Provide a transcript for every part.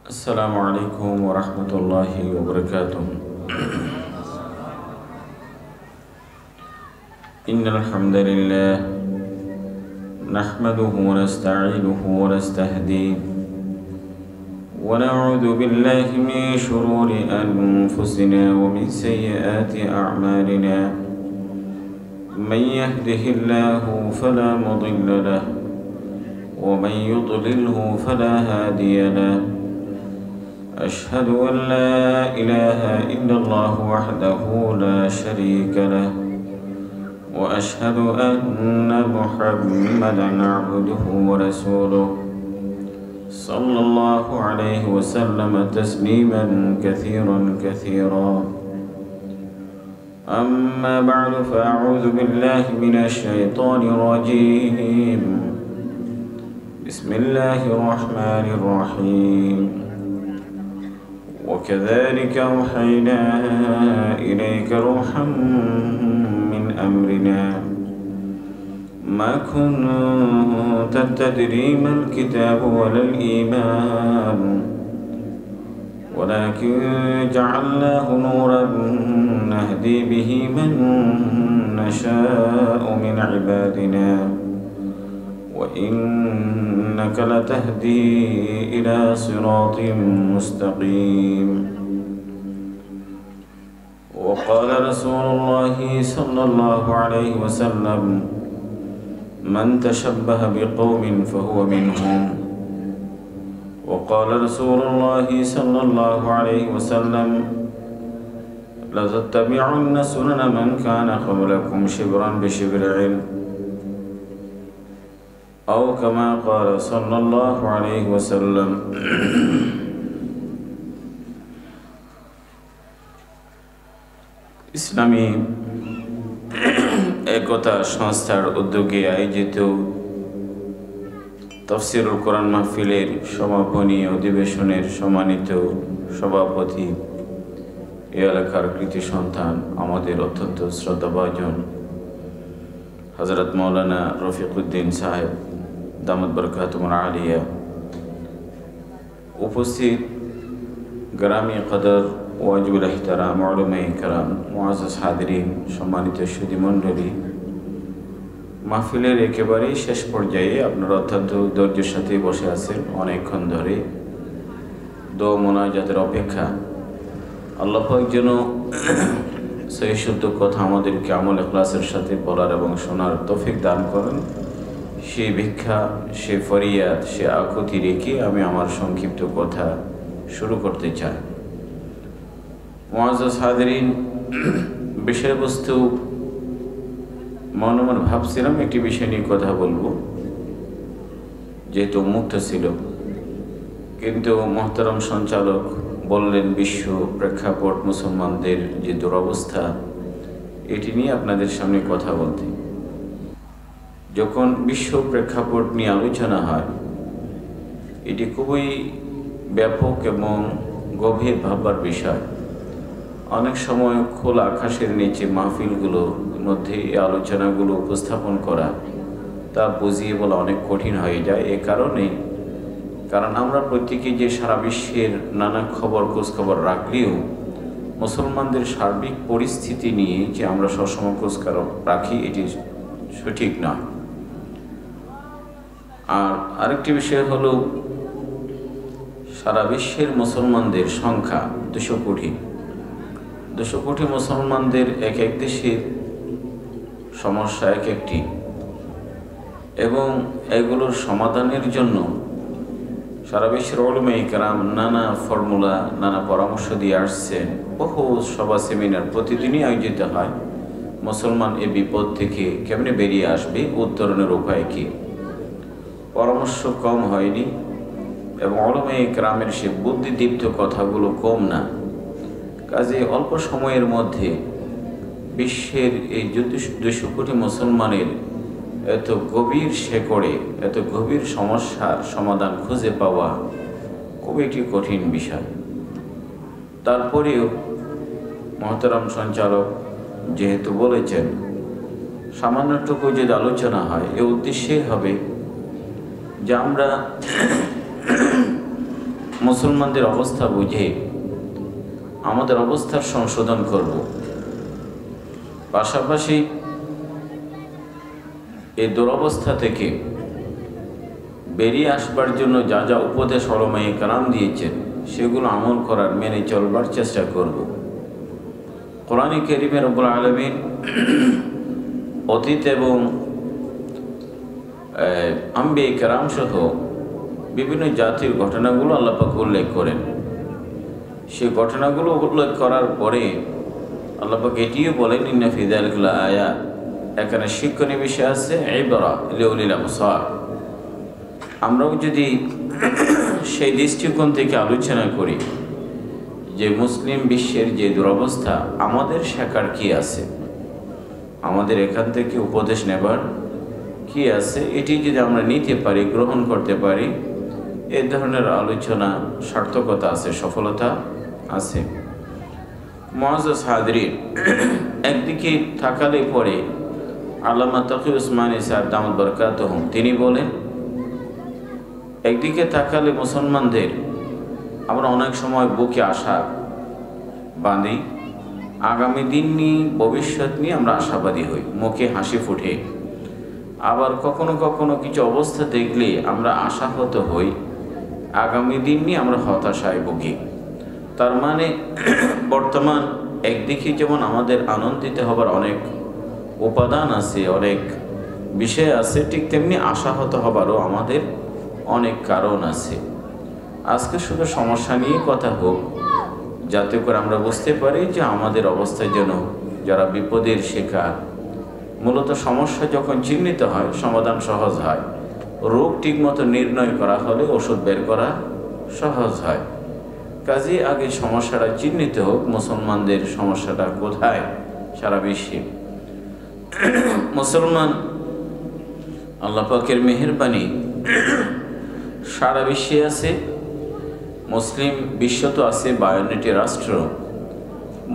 السلام عليكم ورحمة الله وبركاته. إن الحمد لله نحمده ونستعينه ونستهديه ونعوذ بالله من شرور أنفسنا ومن سيئات أعمالنا. من يهده الله فلا مضل له ومن يضلله فلا هادي له. أشهد أن لا إله إلا الله وحده لا شريك له وأشهد أن محمدا عبده ورسوله صلى الله عليه وسلم تسليما كثيرا. أما بعد فأعوذ بالله من الشيطان الرجيم. بسم الله الرحمن الرحيم. وكذلك أوحينا إليك روحا من أمرنا ما كنت تدري ما الكتاب ولا الإيمان ولكن جعلناه نورا نهدي به من نشاء من عبادنا وإنك لتهدي إلى صراط مستقيم. وقال رسول الله صلى الله عليه وسلم: من تشبه بقوم فهو منهم. وقال رسول الله صلى الله عليه وسلم: لتتبعن سنن من كان قبلكم شبرا بشبر أو كما قال صلى الله عليه وسلم. ইসলামী একতা সংস্থার উদ্যোগে আয়োজিত তাফসীরুল কোরআন মাহফিলের সমাপনী অধিবেশনের সম্মানিত সভাপতি, এ এলাকার কৃতি সন্তান, আমাদের অত্যন্ত শ্রদ্ধাভাজন হযরত মাওলানা রফিকুদ্দিন সাহেব দামাত বরকাতুহুল আলিয়া, উপস্থিত গ্রামী কদর ওয়াজিবুল ইহতারাম উলামায়ে কেরাম, মুআজ্জাজ হাদিরিন, সম্মানিত সুধীমণ্ডলী, মাহফিলের একেবারেই শেষ পর্যায়ে আপনারা অত্যন্ত ধৈর্যের সাথে বসে আছেন অনেকক্ষণ ধরে। দোয়া মোনাজাতের অপেক্ষা। আল্লাহ পাক যেন সেই শুদ্ধ কথা আমাদেরকে আমল ইখলাসের সাথে বলার এবং শোনার তৌফিক দান করেন। সেই ভিক্ষা, সে ফরিয়াদ, সে আকুতি রেখে আমি আমার সংক্ষিপ্ত কথা শুরু করতে চাই। মুআজ্জাজ হাদিরিন, বিষয়বস্তু মনে মনে ভাবছিলাম একটি বিষয় নিয়ে কথা বলবো, যেহেতু মুক্ত ছিল, কিন্তু মুহতারাম সঞ্চালক বললেন বিশ্ব প্রেক্ষাপট, মুসলমানদের যে দুরবস্থা, এটি নিয়ে আপনাদের সামনে কথা বলতে। যখন বিশ্ব প্রেক্ষাপট নিয়ে আলোচনা হয়, এটি খুবই ব্যাপক এবং গভীর ভাববার বিষয়। অনেক সময় খোলা আকাশের নিচে মাহফিলগুলোর মধ্যে এই আলোচনাগুলো উপস্থাপন করা, তা বুঝিয়ে বলা অনেক কঠিন হয়ে যায়। কারণ আমরা প্রত্যেকেই যে সারা বিশ্বের নানা খোঁজখবর রাখলেও মুসলমানদের সার্বিক পরিস্থিতি নিয়ে যে আমরা সবসময় খোঁজখবর রাখি, এটি সঠিক নয়। আর আরেকটি বিষয় হলো, সারা বিশ্বের মুসলমানদের সংখ্যা 200 কোটি। 200 কোটি মুসলমানদের এক এক দেশের সমস্যা এক একটি, এবং এগুলোর সমাধানের জন্য সারা বিশ্বের উলামায়ে কেরাম নানা ফর্মুলা, নানা পরামর্শ দিয়ে আসছেন। বহু সভা, সেমিনার প্রতিদিনই আয়োজিত হয়। মুসলমান এই বিপদ থেকে কেমনে বেরিয়ে আসবে, উত্তরণের উপায় কী, পরামর্শ কম হয়নি। এবং উলামায়ে কেরামের সে বুদ্ধিদীপ্ত কথাগুলো কম না। কাজে অল্প সময়ের মধ্যে বিশ্বের এই 200 কোটি মুসলমানের এত গভীর শেকড়ে, এত গভীর সমস্যার সমাধান খুঁজে পাওয়া খুবই একটি কঠিন বিষয়। তারপরেও মুহতারাম সঞ্চালক যেহেতু বলেছেন, সামান্যটুকু যদি আলোচনা হয়, এ উদ্দেশ্যে হবে যে আমরা মুসলমানদের অবস্থা বুঝে আমাদের অবস্থার সংশোধন করব। পাশাপাশি এই দুরবস্থা থেকে বেরিয়ে আসবার জন্য যা যা উপদেশ উলামায়ে কেরাম দিয়েছেন সেগুলো আমল করার, মেনে চলবার চেষ্টা করব। কোরআনে কারীমে রব্বুল আলামিন অতীত এবং আম্বিয়া কেরাম সহ বিভিন্ন জাতির ঘটনাগুলো আল্লাহ পাক উল্লেখ করেন। সেই ঘটনাগুলো উল্লেখ করার পরে আল্লাহ পাক এটিও বলেন, ইন্না ফি যালিকা লাআয়াত, এখানে শিক্ষণীয় বিষয় আছে, ইবরা লিউলিল আবসার। আমরাও যদি সেই দৃষ্টিকোণ থেকে আলোচনা করি যে মুসলিম বিশ্বের যে দুরবস্থা, আমাদের শেখার কি আছে, আমাদের এখান থেকে উপদেশ নেবার কি আছে, এটি যদি আমরা নিতে পারি, গ্রহণ করতে পারি, এই ধরনের আলোচনা সার্থকতা আছে, সফলতা আছে। মুআজ্জাজ হাজরিন, একদিকে থাকালে পরে আল্লামা তাকি উসমানী সাহেব দামাত বরকাতুহুম তিনি বলেন, একদিকে তাকালে মুসলমানদের আমরা অনেক সময় বুকে আশা বাঁধি, আগামী দিন নিয়ে, ভবিষ্যৎ নিয়ে আমরা আশাবাদী হই, মুখে হাসি ফুটে। আবার কখনো কখনো কিছু অবস্থা দেখলে আমরা আশাহত হই, আগামী দিন নিয়ে আমরা হতাশায় ভুগি। তার মানে বর্তমান একদিকে যেমন আমাদের আনন্দিত হবার অনেক উপাদান আছে, অনেক বিষয় আছে, ঠিক তেমনি আশাহত হবারও আমাদের অনেক কারণ আছে। আজকে শুধু সমস্যা নিয়ে কথা হোক, যাতে করে আমরা বুঝতে পারি যে আমাদের অবস্থায় যেন যারা বিপদের শিকার, মূলত সমস্যা যখন চিহ্নিত হয় সমাধান সহজ হয়, রোগ ঠিকমতো নির্ণয় করা হলে ওষুধ বের করা সহজ হয়। কাজে আগে সমস্যাটা চিহ্নিত হোক, মুসলমানদের সমস্যাটা কোথায় সারা বিশ্বে। মুসলমান আল্লাহ পাকের মেহেরবানি সারা বিশ্বে আছে। মুসলিম বিশ্ব তো আছে 52টি রাষ্ট্র,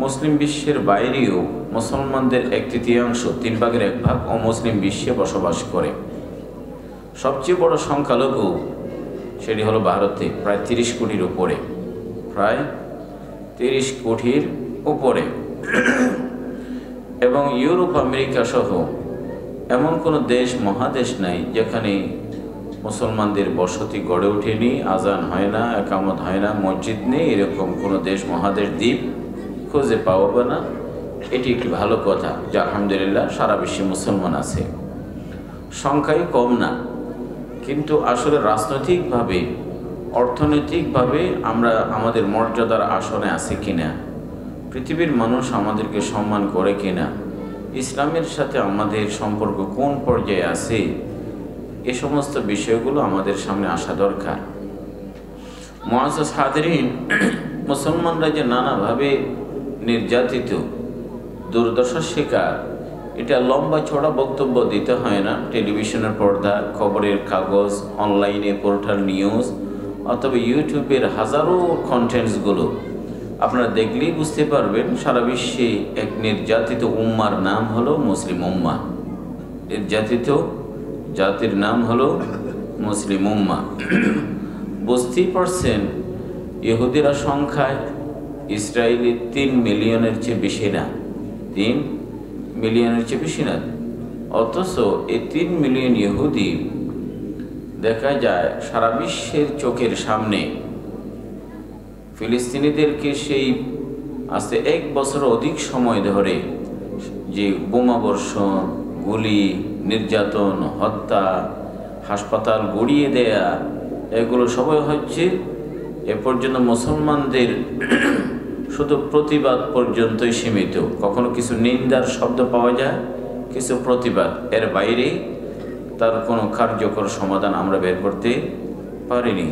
মুসলিম বিশ্বের বাইরেও মুসলমানদের 1/3, 3 ভাগের 1 ভাগ অমুসলিম বিশ্বে বসবাস করে। সবচেয়ে বড় সংখ্যালঘু সেটি হলো ভারতে, প্রায় 30 কোটির উপরে, প্রায় 30 কোটির উপরে। এবং ইউরোপ, আমেরিকা সহ এমন কোনো দেশ, মহাদেশ নাই যেখানে মুসলমানদের বসতি গড়ে ওঠেনি, আজান হয় না, একামত হয় না, মসজিদ নেই, এরকম কোনো দেশ, মহাদেশ, দ্বীপ খুঁজে পাওয়া না। এটি একটি ভালো কথা যে আলহামদুলিল্লাহ সারা বিশ্বে মুসলমান আছে। সংখ্যাই কম না, কিন্তু আসলে রাজনৈতিকভাবে, অর্থনৈতিকভাবে আমরা আমাদের মর্যাদার আসনে আছি কিনা, পৃথিবীর মানুষ আমাদেরকে সম্মান করে কিনা, ইসলামের সাথে আমাদের সম্পর্ক কোন পর্যায়ে আছে, এ সমস্ত বিষয়গুলো আমাদের সামনে আসা দরকার। মুআজ্জাজ হাজরিন, মুসলমানরা যে নানাভাবে নির্যাতিত, দুর্দশার শিকার, এটা লম্বা চড়া বক্তব্য দিতে হয় না। টেলিভিশনের পর্দা, খবরের কাগজ, অনলাইনে পোর্টাল নিউজ অথবা ইউটিউবের হাজারো কন্টেন্টসগুলো আপনারা দেখলেই বুঝতে পারবেন সারা বিশ্বে এক নির্যাতিত উম্মার নাম হলো মুসলিম উম্মাহ। নির্যাতিত জাতির নাম হলো মুসলিম উম্মাহ। বুঝতেই পারছেন ইহুদিরা সংখ্যায় ইসরায়েলি 3 মিলিয়নের চেয়ে বেশি না, 3 মিলিয়নের চেয়ে বেশি না। অথচ এই 3 মিলিয়ন ইহুদি দেখা যায় সারা বিশ্বের চোখের সামনে ফিলিস্তিনিদেরকে সেই আজকে 1 বছর অধিক সময় ধরে যে বোমাবর্ষণ, গুলি, নির্যাতন, হত্যা, হাসপাতাল গুড়িয়ে দেয়া, এগুলো সবই হচ্ছে এ পর্যন্ত মুসলমানদের শুধু প্রতিবাদ পর্যন্তই সীমিত। কখনো কিছু নিন্দার শব্দ পাওয়া যায়, কিছু প্রতিবাদ, এর বাইরে তার কোনো কার্যকর সমাধান আমরা বের করতে পারিনি।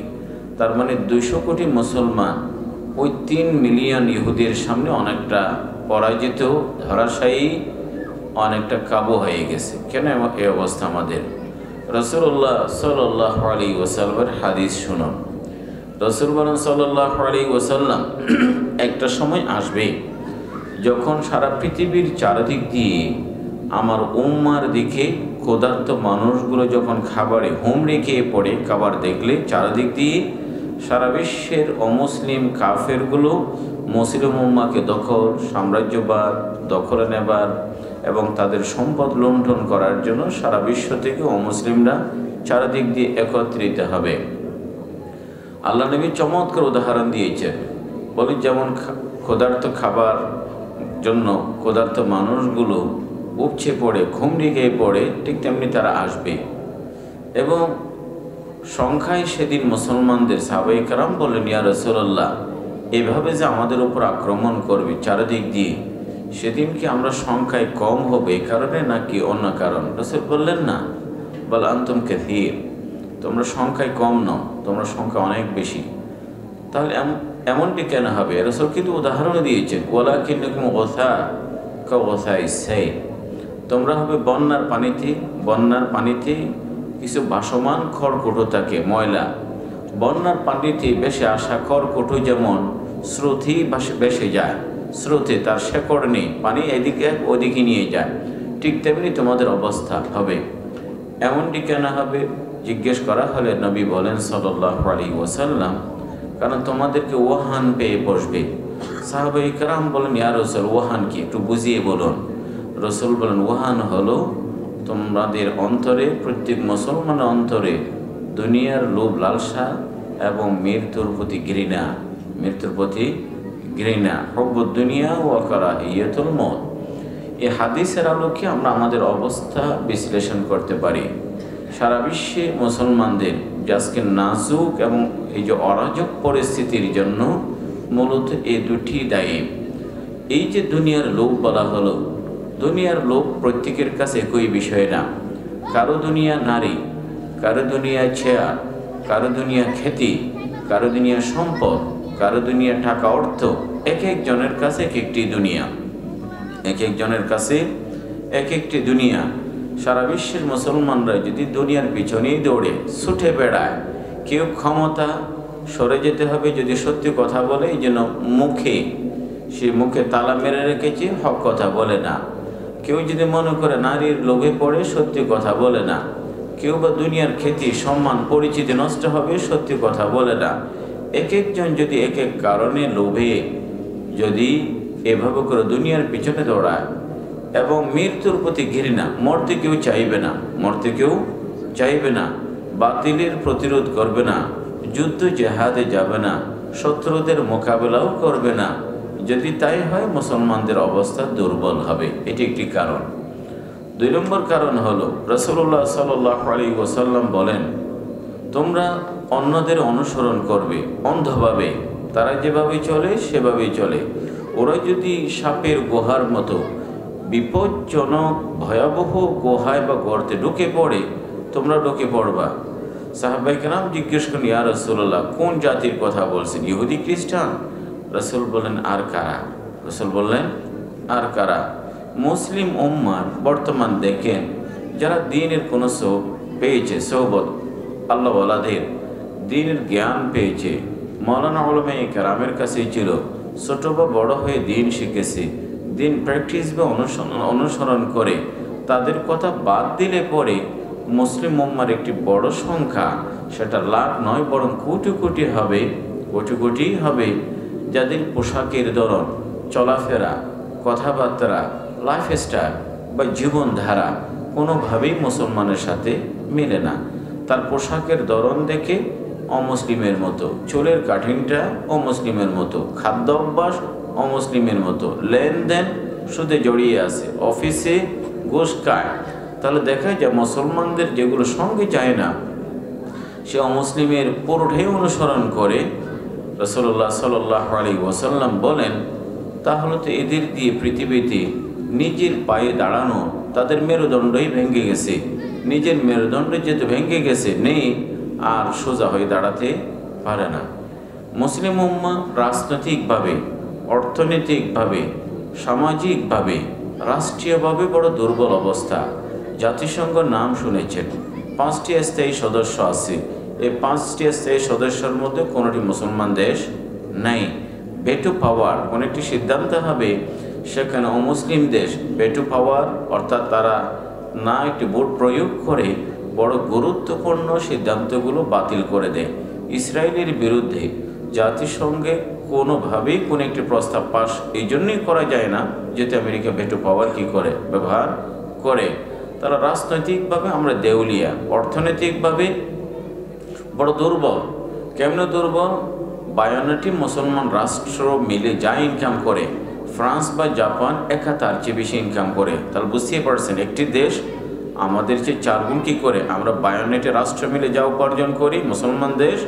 তার মানে 200 কোটি মুসলমান ওই 3 মিলিয়ন ইহুদির সামনে অনেকটা পরাজিত, ধরাশায়ী, অনেকটা কাবু হয়ে গেছে। কেন এই অবস্থা আমাদের? রাসূলুল্লাহ সাল্লাল্লাহু আলাইহি ওয়াসাল্লামের হাদিস শুনুন। রাসূল বলেন সাল্লাল্লাহু আলাইহি ওয়াসাল্লাম, একটা সময় আসবে যখন সারা পৃথিবীর চারদিক দিয়ে আমার উম্মার দিকে ক্ষুধার্ত মানুষগুলো যখন খাবারে হুমড়ি খেয়ে পড়ে, খাবার দেখলে চারদিক দিয়ে সারা বিশ্বের অমুসলিম কাফেরগুলো মুসলিম উম্মাকে দখল, সাম্রাজ্যবাদ দখলে নেবার এবং তাদের সম্পদ লুণ্ঠন করার জন্য সারা বিশ্ব থেকে অমুসলিমরা চারিদিক দিয়ে একত্রিত হবে। আল্লাহ নবী চমৎকার উদাহরণ দিয়েছেন, বলি যেমন ক্ষুধার্ত খাবার জন্য ক্ষুধার্ত মানুষগুলো উপচে পড়ে ঘুমড়ি গিয়ে পড়ে, ঠিক তেমনি তারা আসবে। এবং সংখ্যায় সেদিন মুসলমানদের সাহাবায়ে কেরাম বললেন, ইয়া রাসূলুল্লাহ, এভাবে যে আমাদের উপর আক্রমণ করবে চারিদিক দিয়ে, সেদিন কি আমরা সংখ্যায় কম হবে এই কারণে নাকি অন্য কারণ? রাসূল বললেন, না, বল আনতুম কাসীর, তোমরা সংখ্যায় কম নও, তোমরা সংখ্যা অনেক বেশি। তাহলে এমনটি কেন হবে? রাসূল কিন্তু উদাহরণ দিয়েছেন, ওয়ালাকিন্নাকুম কাগাসাইস সাইল, তোমরা হবে বন্যার পানিতে কিছু ভাসমান খড়কুটো থাকে, ময়লা। বন্যার পানিতে ভেসে আসা খড়কুটো যেমন স্রোতেই ভেসে যায়, স্রোতে তার শেকড় নেই, পানি এদিকে ওদিকে নিয়ে যায়, ঠিক তেমনি তোমাদের অবস্থা হবে। এমনটি কেন হবে জিজ্ঞেস করা হলে নবী বলেন সাল্লাল্লাহু আলাইহি ওয়াসাল্লাম, কারণ তোমাদেরকে ওয়াহান পেয়ে বসবে। সাহাবায়ে কেরাম বলেন, ইয়া রাসূল, ওয়াহান কি, একটু বুঝিয়ে বলুন। রাসূল বলেন, ওয়াহান হলো তোমাদের অন্তরে, প্রত্যেক মুসলমানের অন্তরে দুনিয়ার লোভ লালসা এবং মৃত্যুর প্রতি ঘৃণা, হুব্বুদ দুনিয়া ওয়া কারাহিয়াতুল মউত। এই হাদিসের আলোকে আমরা আমাদের অবস্থা বিশ্লেষণ করতে পারি। সারা বিশ্বে মুসলমানদের যে আজকে নাজুক এবং এই যে অরাজক পরিস্থিতির জন্য মূলত এই দুটি দায়ী। এই যে দুনিয়ার লোভ বলা হলো, দুনিয়ার লোভ প্রত্যেকের কাছে একই বিষয় না। কারো দুনিয়া নারী, কারো দুনিয়া চেয়ার, কারো দুনিয়া খ্যাতি, কারো দুনিয়া সম্পদ, কারো দুনিয়া টাকা অর্থ। এক একজনের কাছে এক একটি দুনিয়া, এক একজনের কাছে এক একটি দুনিয়া। সারা বিশ্বের মুসলমানরা যদি দুনিয়ার পিছনেই দৌড়ে ছুটে বেড়ায়, কেউ ক্ষমতা সরে যেতে হবে যদি সত্যি কথা বলে, এই জন্য সে মুখে তালা মেরে রেখেছে, হক কথা বলে না। কেউ যদি মনে করে নারীর লোভে পড়ে, সত্যি কথা বলে না। কেউ বা দুনিয়ার খ্যাতি সম্মান পরিচিতি নষ্ট হবে, সত্যি কথা বলে না। এক একজন যদি এক এক কারণে লোভে যদি এভাবে করে দুনিয়ার পিছনে দৌড়ায় এবং মৃত্যুর প্রতি ঘৃণা, মরতে কেউ চাইবে না, বাতিলের প্রতিরোধ করবে না, যুদ্ধ জেহাদে যাবে না, শত্রুদের মোকাবেলাও করবে না, যদি তাই হয় মুসলমানদের অবস্থা দুর্বল হবে। এটি একটি কারণ। 2 নম্বর কারণ হলো, রাসূলুল্লাহ সাল্লাল্লাহু আলাইহি ওয়াসাল্লাম বলেন, তোমরা অন্যদের অনুসরণ করবে অন্ধভাবে, তারা যেভাবে চলে সেভাবেই চলে। ওরা যদি সাপের গুহার মতো বিপজ্জনক ভয়াবহ গুহায় বা গর্তে ঢুকে পড়ে, তোমরা ঢুকে পড়বা। সাহাবায়ে কেরাম জিজ্ঞেস করেন, ইয়া রাসূলুল্লাহ, কোন জাতির কথা বলছেন? ইহুদি খ্রিস্টান? রাসূল বললেন, আর কারা? মুসলিম উম্মার বর্তমান দেখেন, যারা দ্বীনের কোনো পেয়েছে, সোহবত আল্লাহওয়ালাদের দ্বীনের জ্ঞান পেয়েছে, মাওলানা উলামায়ে কেরামের কাছেই ছিল, ছোট বা বড় হয়ে দ্বীন শিখেছে, দ্বীন প্র্যাকটিস বা অনুসরণ করে, তাদের কথা বাদ দিলে পরে মুসলিম উম্মার একটি বড় সংখ্যা, সেটা লাখ নয় বরং কোটি কোটি হবে, যাদের পোশাকের ধরন, চলাফেরা, কথাবার্তা, লাইফস্টাইল বা জীবনধারা কোনোভাবেই মুসলমানের সাথে মেলে না। তার পোশাকের ধরন দেখে অমুসলিমের মতো, চুলের কাটিংটা অমুসলিমের মতো, খাদ্য অভ্যাস অমুসলিমের মতো, লেনদেন সুদে জড়িয়ে আছে, অফিসে ঘুষ খায়। তাহলে দেখা যায় মুসলমানদের যেগুলো সঙ্গে যায় না, সে অমুসলিমের পুরোটাই অনুসরণ করে। রাসূলুল্লাহ সাল্লাল্লাহু আলাইহি ওয়াসাল্লাম বলেন, তাহলে তো এদের দিয়ে পৃথিবীতে নিজের পায়ে দাঁড়ানো, তাদের মেরুদণ্ডই ভেঙে গেছে। নিজের মেরুদণ্ড যেহেতু ভেঙে গেছে, নেই আর সোজা হয়ে দাঁড়াতে পারে না। মুসলিম উম্মাহ রাজনৈতিকভাবে, অর্থনৈতিকভাবে, সামাজিকভাবে, রাষ্ট্রীয়ভাবে বড় দুর্বল অবস্থা। জাতিসংঘ নাম শুনেছেন, 5টি স্থায়ী সদস্য আছে। এই 5টি স্থায়ী সদস্যের মধ্যে কোনোটি মুসলমান দেশ নাই। ভেটো পাওয়ার, কোনো একটি সিদ্ধান্ত হবে, সেখানে অমুসলিম দেশ ভেটো পাওয়ার, অর্থাৎ তারা না একটি ভোট প্রয়োগ করে বড় গুরুত্বপূর্ণ সিদ্ধান্তগুলো বাতিল করে দেয়। ইসরায়েলের বিরুদ্ধে জাতিসংঘে কোনোভাবেই কোনো একটি প্রস্তাব পাস এই জন্যই করা যায় না যেহেতু আমেরিকা ভেটো পাওয়ার কি করে ব্যবহার করে। তারা রাজনৈতিকভাবে আমরা দেউলিয়া, অর্থনৈতিকভাবে বড় দুর্বল। কেমনে দুর্বল? 52টি মুসলমান রাষ্ট্র মিলে যা ইনকাম করে ফ্রান্স বা জাপান একা তার চেয়ে বেশি ইনকাম করে। তাহলে বুঝতেই পারছেন একটি দেশ আমাদের চেয়ে 4 গুণ কী করে। আমরা 52টি রাষ্ট্র মিলে যা উপার্জন করি, মুসলমান দেশ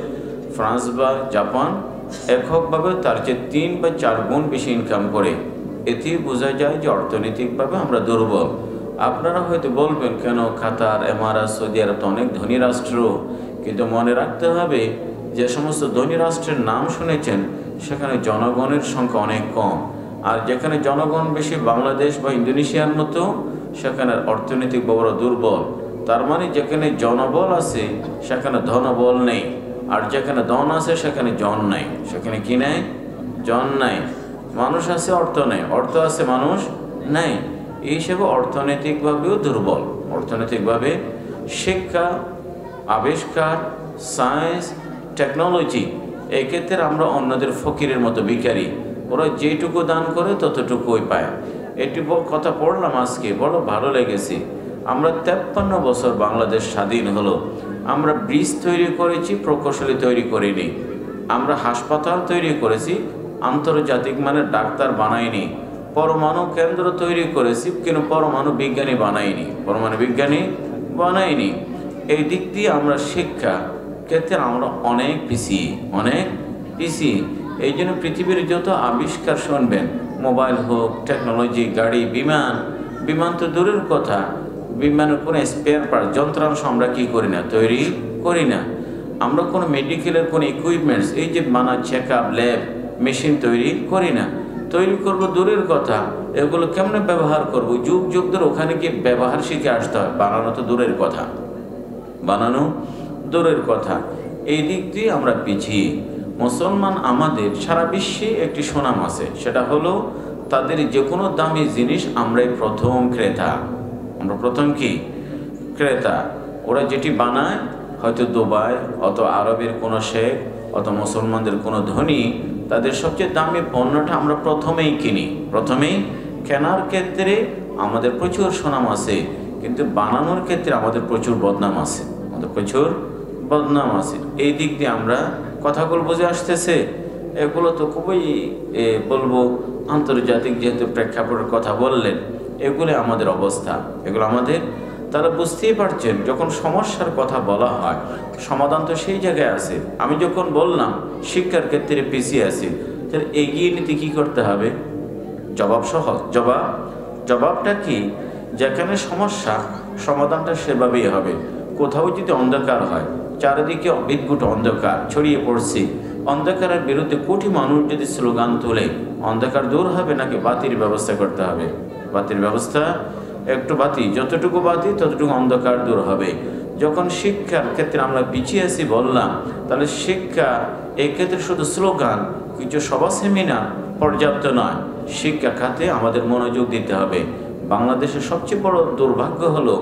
ফ্রান্স বা জাপান এককভাবে তার চেয়ে 3 বা 4 গুণ বেশি ইনকাম করে। এতেই বোঝা যায় যে অর্থনৈতিকভাবে আমরা দুর্বল। আপনারা হয়তো বলবেন কেন কাতার, এমারাত, সৌদি আরব তো অনেক ধনী রাষ্ট্র, কিন্তু মনে রাখতে হবে যে সমস্ত ধনী রাষ্ট্রের নাম শুনেছেন সেখানে জনগণের সংখ্যা অনেক কম। আর যেখানে জনগণ বেশি, বাংলাদেশ বা ইন্দোনেশিয়ার মতো, সেখানে অর্থনৈতিক বড় দুর্বল। তার মানে যেখানে জনবল আছে সেখানে ধনবল নেই, আর যেখানে ধন আছে সেখানে জন নাই। সেখানে কি নেই? জন নাই। মানুষ আছে, অর্থ নেই, অর্থ আছে, মানুষ নাই। এই হিসেবে অর্থনৈতিকভাবেও দুর্বল। অর্থনৈতিকভাবে শিক্ষা, আবিষ্কার, সায়েন্স, টেকনোলজি, এই ক্ষেত্রে আমরা অন্যদের ফকিরের মতো ভিখারি। ওরা যেটুকু দান করে ততটুকুই পায়। এটুকু কথা পড়লাম আজকে, বড় ভালো লেগেছে। আমরা 53 বছর বাংলাদেশ স্বাধীন হলো, আমরা ব্রিজ তৈরি করেছি, প্রকৌশলী তৈরি করিনি। আমরা হাসপাতাল তৈরি করেছি, আন্তর্জাতিক মানের ডাক্তার বানাইনি। পরমাণু কেন্দ্র তৈরি করেছি, কিন্তু পরমাণু বিজ্ঞানী বানাইনি, পরমাণু বিজ্ঞানী বানাইনি। এই দিক দিয়ে আমরা শিক্ষা ক্ষেত্রে আমরা অনেক পিছিয়ে, অনেক পিছিয়ে। এই জন্য পৃথিবীর যত আবিষ্কার শুনবেন, মোবাইল হোক, টেকনোলজি, গাড়ি, বিমান তো দূরের কথা, বিমানের কোনো স্পেয়ার পার্ট, যন্ত্রাংশ আমরা কী করি না, তৈরি করি না। আমরা কোনো মেডিকেলের কোনো ইকুইপমেন্টস, এই যে চেক আপ, ল্যাব, মেশিন তৈরি করি না। তৈরি করব দূরের কথা, এগুলো কেমনে ব্যবহার করব, যুগ যুগ ধরে ওখানে গিয়ে ব্যবহার শিখে আসতে হয়। বানানো তো দূরের কথা, বানানো দূরের কথা। এই দিক দিয়ে আমরা পিছিয়ে। মুসলমান আমাদের সারা বিশ্বে একটি সুনাম আছে, সেটা হলো তাদের যে কোনো দামি জিনিস আমরাই প্রথম ক্রেতা। আমরা প্রথম কি ক্রেতা। ওরা যেটি বানায়, হয়তো দুবাই, অত আরবের কোনো শেখ, অত মুসলমানদের কোনো ধনী, তাদের সবচেয়ে দামি পণ্যটা আমরা প্রথমেই কিনি। প্রথমেই কেনার ক্ষেত্রে আমাদের প্রচুর সুনাম আছে, কিন্তু বানানোর ক্ষেত্রে আমাদের প্রচুর বদনাম আছে, প্রচুর বদনাম আছে। এই দিক দিয়ে আমরা কথাগুলো বুঝে আসতেছে। এগুলো তো খুবই বলবো আন্তর্জাতিক যেহেতু প্রেক্ষাপটের কথা বললেন, এগুলো আমাদের অবস্থা, এগুলো আমাদের। তারা বুঝতেই পারছেন যখন সমস্যার কথা বলা হয় সমাধান তো সেই জায়গায় আছে। আমি যখন বললাম শিক্ষার ক্ষেত্রে পিছিয়ে আছি, তাহলে এগিয়ে নিতে কী করতে হবে? জবাব সহজ। জবাবটা কি? যেখানে সমস্যা, সমাধানটা সেভাবেই হবে। কোথাও যদি অন্ধকার হয়, চারিদিকে বিদ্যুৎ অন্ধকার ছড়িয়ে পড়ছে, অন্ধকারের বিরুদ্ধে কোটি মানুষ যদি স্লোগান তোলে, অন্ধকার দূর হবে নাকি বাতির ব্যবস্থা করতে হবে? বাতির ব্যবস্থা, একটু বাতি, যতটুকু বাতি ততটুকু অন্ধকার দূর হবে। যখন শিক্ষার ক্ষেত্রে আমরা পিছিয়ে আছি বললাম, তাহলে শিক্ষা এই ক্ষেত্রে শুধু স্লোগান, কিছু সভা সেমিনার পর্যাপ্ত নয়। শিক্ষা খাতে আমাদের মনোযোগ দিতে হবে। বাংলাদেশের সবচেয়ে বড় দুর্ভাগ্য হলো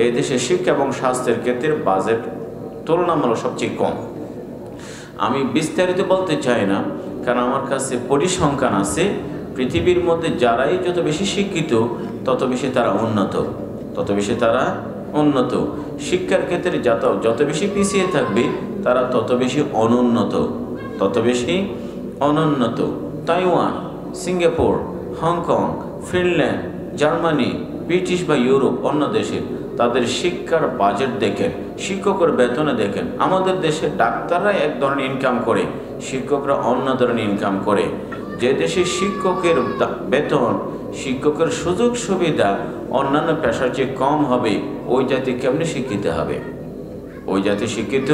এই দেশে শিক্ষা এবং স্বাস্থ্যের ক্ষেত্রে বাজেট তুলনামূলক সবচেয়ে কম। আমি বিস্তারিত বলতে চাই না, কারণ আমার কাছে পরিসংখ্যান আছে। পৃথিবীর মধ্যে যারাই যত বেশি শিক্ষিত তত বেশি তারা উন্নত, তত বেশি তারা উন্নত। শিক্ষার ক্ষেত্রে যত বেশি পিছিয়ে থাকবে তারা তত বেশি অনুন্নত, তত বেশি অনুন্নত। Taiwan, Singapore, Hong Kong, Finland, Germany, British বা ইউরোপ, অন্য দেশে তাদের শিক্ষার বাজেট দেখেন, শিক্ষকের বেতনে দেখেন। আমাদের দেশে ডাক্তাররা এক ধরনের ইনকাম করে, শিক্ষকরা অন্য ধরনের ইনকাম করে। যে দেশে শিক্ষকের বেতন, শিক্ষকের সুযোগ সুবিধা অন্যান্য পেশার চেয়ে কম হবে, ওই জাতি কেমনি শিক্ষিত হবে? ওই জাতি শিক্ষিত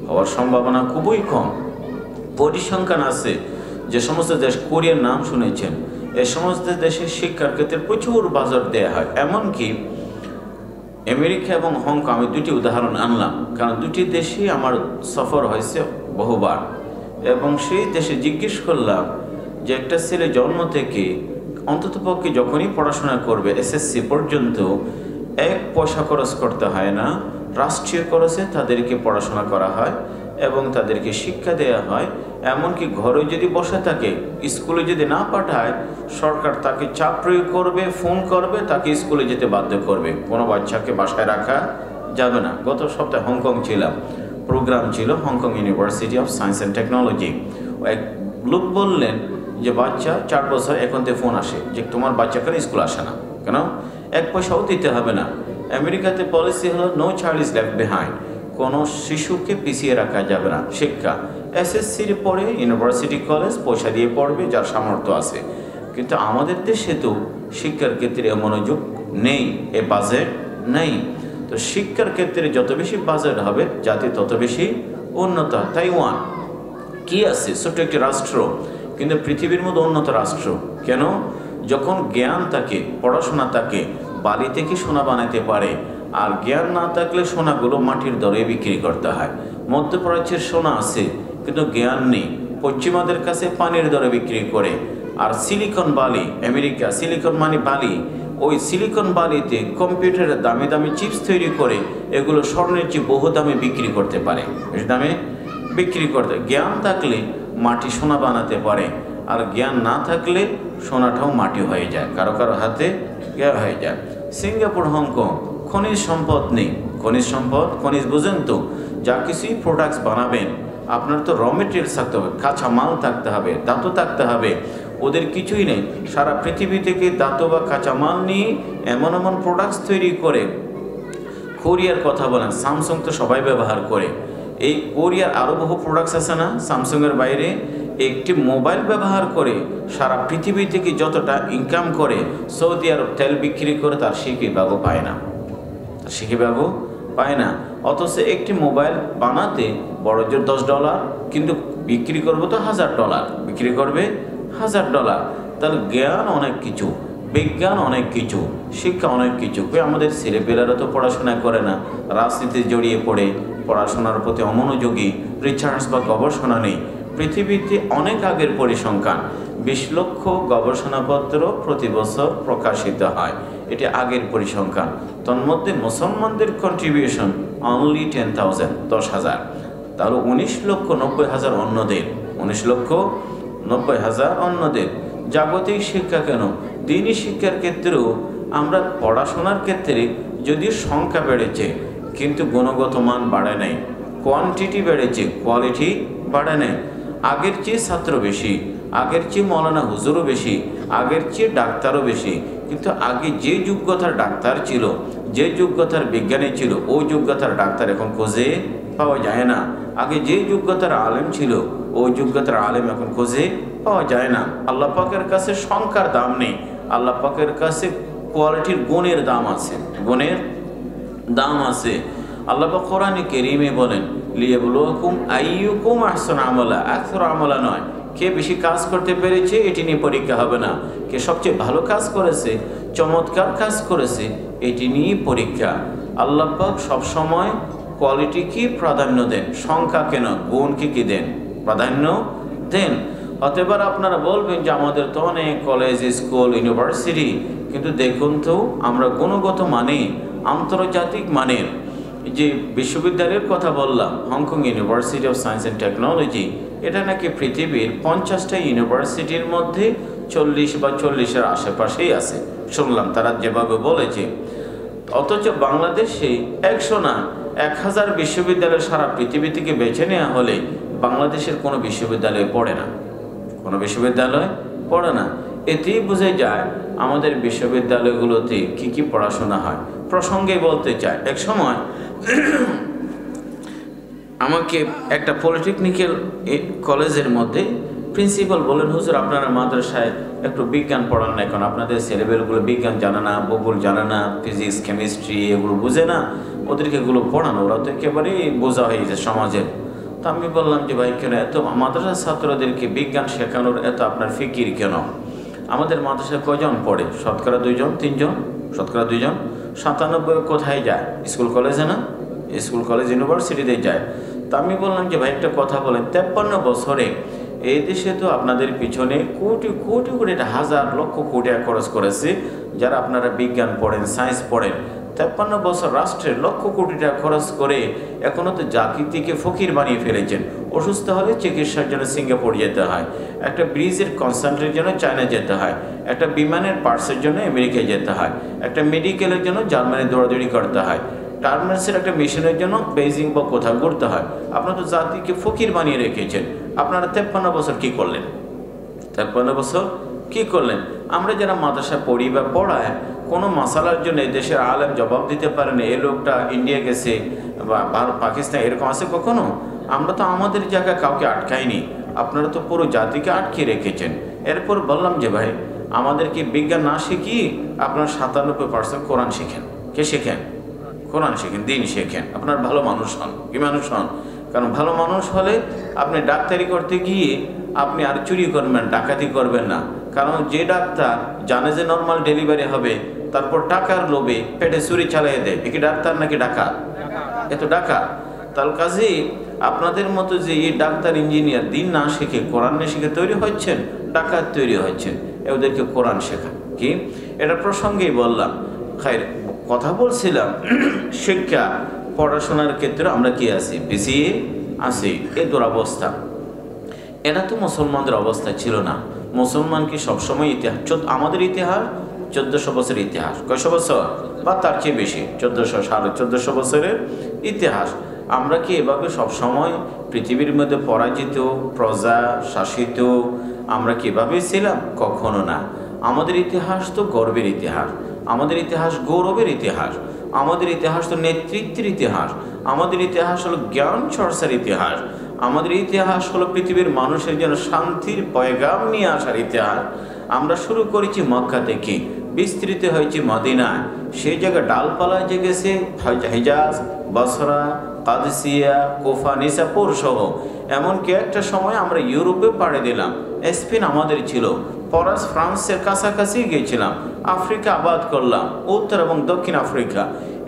হওয়ার সম্ভাবনা খুবই কম। পরিসংখ্যান আছে, যে সমস্ত দেশ, কোরিয়ার নাম শুনেছেন, এ সমস্ত দেশের শিক্ষার ক্ষেত্রে প্রচুর বাজেট দেওয়া হয়। এমনকি আমেরিকা এবং হংকং, আমি দুটি উদাহরণ আনলাম কারণ দুটি দেশেই আমার সফর হয়েছে বহুবার, এবং সেই দেশে জিজ্ঞেস করলাম যে একটা ছেলে জন্ম থেকে অন্ততপক্ষে যখনই পড়াশোনা করবে এসএসসি পর্যন্ত 1 পয়সা খরচ করতে হয় না, রাষ্ট্রীয় খরচে তাদেরকে পড়াশোনা করা হয় এবং তাদেরকে শিক্ষা দেওয়া হয়। এমনকি ঘরে যদি বসে থাকে, স্কুলে যদি না পাঠায়, সরকার তাকে চাপ প্রয়োগ করবে, ফোন করবে, তাকে স্কুলে যেতে বাধ্য করবে। কোনো বাচ্চাকে বাসায় রাখা যাবে না। গত সপ্তাহে হংকং ছিলাম, প্রোগ্রাম ছিল Hong Kong university of science and technology. এক লোক বললেন যে বাচ্চা 4 বছর, এখন থেকে ফোন আসে যে তোমার বাচ্চা কেন স্কুল আসে না, কেন 1 পয়সাও দিতে হবে না। আমেরিকাতে পলিসি হলো no child is left behind, কোনো শিশুকে পিছিয়ে রাখা যাবে না। শিক্ষা এসএসসির পরে ইউনিভার্সিটি কলেজ পয়সা দিয়ে পড়বে যার সামর্থ্য আছে। কিন্তু আমাদের দেশে তো শিক্ষার ক্ষেত্রে মনোযোগ নেই, এ বাজেট নেই। তো শিক্ষার ক্ষেত্রে যত বেশি বাজেট হবে জাতি তত বেশি উন্নত। তাইওয়ান কি আছে, ছোট্ট একটি রাষ্ট্র, কিন্তু পৃথিবীর মধ্যে উন্নত রাষ্ট্র। কেন? যখন জ্ঞান থাকে, পড়াশোনা থাকে, বালি থেকে সোনা বানাতে পারে। আর জ্ঞান না থাকলে সোনাগুলো মাটির দরে বিক্রি করতে হয়। মধ্যপ্রাচ্যের সোনা আছে কিন্তু জ্ঞান নেই, পশ্চিমাদের কাছে পানির দরে বিক্রি করে। আর সিলিকন ভ্যালি, আমেরিকা সিলিকন মানে বালি, ওই সিলিকন ভ্যালিতে কম্পিউটারের দামি দামি চিপস তৈরি করে এগুলো স্বর্ণের চেয়ে বহু দামে বিক্রি করতে পারে, বেশ দামে বিক্রি করতে। জ্ঞান থাকলে মাটি সোনা বানাতে পারে, আর জ্ঞান না থাকলে সোনাটাও মাটি হয়ে যায়, কারো কারো হাতে হয়ে যায়। সিঙ্গাপুর, হংকং খনিজ সম্পদ নেই। খনিজ সম্পদ, খনিজ বুঝেন তো, যা কিছুই প্রোডাক্টস বানাবেন আপনার তো র মেটেরিয়ালস থাকতে হবে, কাঁচা মাল থাকতে হবে, ধাতু থাকতে হবে। ওদের কিছুই নেই। সারা পৃথিবী থেকে ধাতু বা কাঁচা মাল নিয়ে এমন এমন প্রোডাক্টস তৈরি করে। কোরিয়ার কথা বলেন, স্যামসাং তো সবাই ব্যবহার করে। এই কোরিয়ার আরও বহু প্রোডাক্টস আছে না স্যামসাংয়ের বাইরে। একটি মোবাইল ব্যবহার করে সারা পৃথিবী থেকে যতটা ইনকাম করে, সৌদি আরব তেল বিক্রি করে তার শিখি ভাগও পায় না, তার শিখি ভাগও পায় না। অথচ একটি মোবাইল বানাতে বড় জোর $10, কিন্তু বিক্রি করবো তো $1000, বিক্রি করবে $1000। তাহলে জ্ঞান অনেক কিছু, বিজ্ঞান অনেক কিছু, শিক্ষা অনেক কিছু। আমাদের ছেলেপেলেরা তো পড়াশোনা করে না, রাজনীতি জড়িয়ে পড়ে, পড়াশোনার প্রতি অমনোযোগী, রিসার্চ বা গবেষণা নেই। পৃথিবীতে অনেক আগের পরিসংখ্যান, 20 লক্ষ গবেষণাপত্র প্রতি বছর প্রকাশিত হয়, এটি আগের পরিসংখ্যান। তন্মধ্যে মুসলমানদের কন্ট্রিবিউশন অনলি 10,000, 10,000। তাহলে 19,90,000 অন্যদের, 19,90,000 অন্যদের। জাগতিক শিক্ষা কেন, দিনী শিক্ষার ক্ষেত্রেও আমরা পড়াশোনার ক্ষেত্রে যদিও সংখ্যা বেড়েছে কিন্তু গুণগত মান বাড়ে নাই, কোয়ান্টিটি বেড়েছে, কোয়ালিটি বাড়ে নাই। আগের চেয়ে ছাত্র বেশি, আগের চেয়ে মৌলানা হুজুরও বেশি, আগের চেয়ে ডাক্তারও বেশি। কিন্তু আগে যে যোগ্যতার ডাক্তার ছিল, যে যোগ্যতার বিজ্ঞানী ছিল, ওই যোগ্যতার ডাক্তার এখন খোঁজে পাওয়া যায় না। আগে যে যোগ্যতার আলেম ছিল, ওই যোগ্যতার আলেম এখন খোঁজে পাওয়া যায় না। আল্লাহ পাকের কাছে সংখ্যার দাম নেই, আল্লাহ পাকের কাছে কোয়ালিটির গুণের দাম আছে, গুণের দাম আছে। আল্লাহ পাক কোরআনে কারীমে বলেন, লিয়াবলুয়াকুম আইয়ুকুম আহসানু আমালা, আকসারু আমালা নয়, কে বেশি কাজ করতে পেরেছে এটি নিয়ে পরীক্ষা হবে না, কে সবচেয়ে ভালো কাজ করেছে, চমৎকার কাজ করেছে, এটি নিয়ে পরীক্ষা। আল্লাহ পাক সবসময় কোয়ালিটিকে প্রাধান্য দেন, সংখ্যা কেন, গুণকে কি দেন, প্রাধান্য দেন। অতএব আপনারা বলবেন যে আমাদের তো অনেক কলেজ, স্কুল, ইউনিভার্সিটি, কিন্তু দেখুন তো আমরা গুণগত মানে, আন্তর্জাতিক মানের যে বিশ্ববিদ্যালয়ের কথা বললাম, Hong Kong university of science and technology, এটা নাকি পৃথিবীর 50টা ইউনিভার্সিটির মধ্যে 40 বা 40-এর আশেপাশেই আছে, শুনলাম তারা যেভাবে বলেছে। অথচ বাংলাদেশে 100 না 1000 বিশ্ববিদ্যালয় সারা পৃথিবী থেকে বেছে নেওয়া হলে বাংলাদেশের কোনো বিশ্ববিদ্যালয়ে পড়ে না, কোনো বিশ্ববিদ্যালয় পড়ে না। এতেই বোঝা যায় আমাদের বিশ্ববিদ্যালয়গুলোতে কি কি পড়াশোনা হয়। প্রসঙ্গে বলতে চাই, এক সময় আমাকে একটা পলিটেকনিক্যাল কলেজের মধ্যে প্রিন্সিপাল বলেন, হুজুর আপনারা মাদ্রাসায় একটু বিজ্ঞান পড়ান না, এখন আপনাদের ছেলেমেয়েগুলো বিজ্ঞান জানে না, ভূগোল জানে না, ফিজিক্স, কেমিস্ট্রি এগুলো বুঝে না, ওদেরকে এগুলো পড়ানো, ওরা তো একেবারেই বোঝা হয়ে গেছে সমাজের। তো আমি বললাম যে ভাই কেন এত মাদ্রাসার ছাত্রদেরকে বিজ্ঞান শেখানোর এত আপনার ফিকির কেন? আমাদের মাদ্রাসায় কয়জন পড়ে? শতকরা 2জন 3জন, শতকরা 2জন। 97 কোথায় যায়? স্কুল কলেজে না, স্কুল কলেজ ইউনিভার্সিটিতে যায়। তা আমি বললাম যে ভাই একটা কথা বলেন, 53 বছরে এই দেশে তো আপনাদের পিছনে কোটি কোটি কোটি, 1000 লক্ষ কোটি টাকা খরচ করেছে যারা আপনারা বিজ্ঞান পড়েন, সায়েন্স পড়েন। 53 বছর রাষ্ট্রের লক্ষ কোটি টাকা খরচ করে এখনও তো জাতিকে ফকির বানিয়ে ফেলেছেন। অসুস্থ হলে চিকিৎসার জন্য সিঙ্গাপুর যেতে হয়, একটা ব্রিজের কনসান্ট্রের জন্য চায়না যেতে হয়, একটা বিমানের পার্টসের জন্য আমেরিকায় যেতে হয়, একটা মেডিকেলের জন্য জার্মানি দৌড়াদৌড়ি করতে হয়, টার্মিনালসের একটা মেশিনের জন্য বেইজিং বা কোথাও ঘুরতে হয়। আপনারা তো জাতিকে ফকির বানিয়ে রেখেছেন। আপনারা 53 বছর কি করলেন? 53 বছর কি করলেন? আমরা যারা মাদ্রাসা পড়ি বা পড়ায়, কোনো মশালার জন্য দেশের আলেম জবাব দিতে পারেন এই লোকটা ইন্ডিয়া গেছে বা পাকিস্তান, এরকম আছে কখনো? আমরা তো আমাদের জায়গায় কাউকে আটকাইনি, আপনারা তো পুরো জাতিকে আটকে রেখেছেন। এরপর বললাম যে ভাই, আমাদেরকে বিজ্ঞান না শিখিয়ে আপনার 97% কোরআন শেখেন। কে শেখেন? কোরআন শেখেন, দিন শেখেন, আপনার ভালো মানুষ হন। কি মানুষ হন? কারণ ভালো মানুষ হলে আপনি ডাক্তারি করতে গিয়ে আপনি আর চুরি করবেন, ডাকাতি করবেন না। কারণ যে ডাক্তার জানে যে নর্মাল ডেলিভারি হবে, তারপর টাকার লোভে পেটে চুরি চালিয়ে দেয়, এ কি ডাক্তার নাকি ডাকাত? এ তো ডাকাত। তার কাজে আপনাদের মতো যে এই ডাক্তার ইঞ্জিনিয়ার দিন না শিখে কোরআন না শিখে তৈরি হচ্ছেন, ডাকাত তৈরি হচ্ছেন। ওদেরকে কোরআন শেখা কি, এটা প্রসঙ্গেই বললাম। খায়ের কথা বলছিলাম শিক্ষা পড়াশোনার ক্ষেত্রে আমরা কি আছি? পিছিয়ে আছি। এ দুরবস্থা। এটা তো মুসলমানদের অবস্থা ছিল না। মুসলমান কি সবসময় ইতিহাস, আমাদের ইতিহাস 1400 বছরের ইতিহাস, কয়শো বছর বা তার চেয়ে বেশি, 1400 1450 বছরের ইতিহাস। আমরা কি এভাবে সবসময় পৃথিবীর মধ্যে পরাজিত, প্রজা শাসিত আমরা কি এভাবে ছিলাম? কখনো না। আমাদের ইতিহাস তো গর্বের ইতিহাস, আমাদের ইতিহাস গৌরবের ইতিহাস, আমাদের ইতিহাস তো নেতৃত্বের ইতিহাস, আমাদের ইতিহাস হলো জ্ঞান চর্চার ইতিহাস, আমাদের ইতিহাস হলো পৃথিবীর মানুষের জন্য শান্তির পয়গাম নিয়ে আসার ইতিহাস। আমরা শুরু করেছি মক্কা থেকে, বিস্তৃত হয়েছে মদিনায়, সেই জায়গায় ডালপালা জেগেছে হিজাজ, বসরা, কাদসিয়া, কুফা, নিসাপুর সহ। এমনকি একটা সময় আমরা ইউরোপে পাড়ি দিলাম, স্পেন আমাদের ছিল, পরাস ফ্রান্সের কাছাকাছি গিয়েছিলাম, আফ্রিকা আবাদ করলাম, উত্তর এবং দক্ষিণ আফ্রিকা,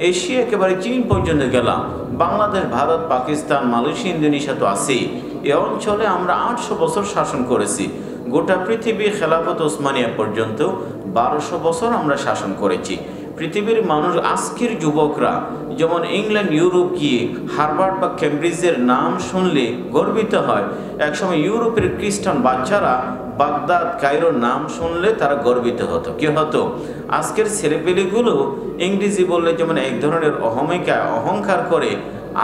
এশিয়া একেবারে চীন পর্যন্ত গেলাম, বাংলাদেশ, ভারত, পাকিস্তান, মালয়েশিয়া, ইন্দোনেশিয়া তো আছেই। এ অঞ্চলে আমরা 800 বছর শাসন করেছি। গোটা পৃথিবী খেলাফত ওসমানিয়া পর্যন্ত 1200 বছর আমরা শাসন করেছি। পৃথিবীর মানুষ, আজকের যুবকরা যেমন ইংল্যান্ড, ইউরোপ গিয়ে হার্ভার্ড বা কেমব্রিজের নাম শুনলে গর্বিত হয়, একসময় ইউরোপের খ্রিস্টান বাচ্চারা বাগদাদ, কায়রোর নাম শুনলে তারা গর্বিত হতো। কি হতো? আজকের ছেলেপেলেগুলো ইংরেজি বললে যেমন এক ধরনের অহংকার করে,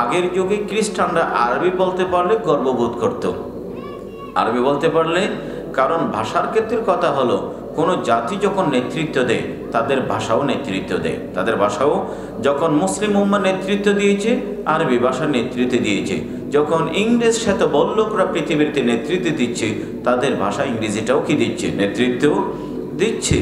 আগের যুগে খ্রিস্টানরা আরবি বলতে পারলে গর্ববোধ করত। আরবি বলতে পারলে, কারণ ভাষার ক্ষেত্রের কথা হলো, কোনো জাতি যখন নেতৃত্ব দেয় তাদের ভাষাও নেতৃত্ব দেয়। তাদের ভাষাও যখন মুসলিম উম্মাহ নেতৃত্ব দিয়েছে, আরবি ভাষার নেতৃত্ব দিয়েছে। যখন ইংরেজ শ্বেতবল্লকরা পৃথিবীতে নেতৃত্ব দিচ্ছে, তাদের ভাষা ইংরেজিটাও কি দিচ্ছে? নেতৃত্ব দিচ্ছে।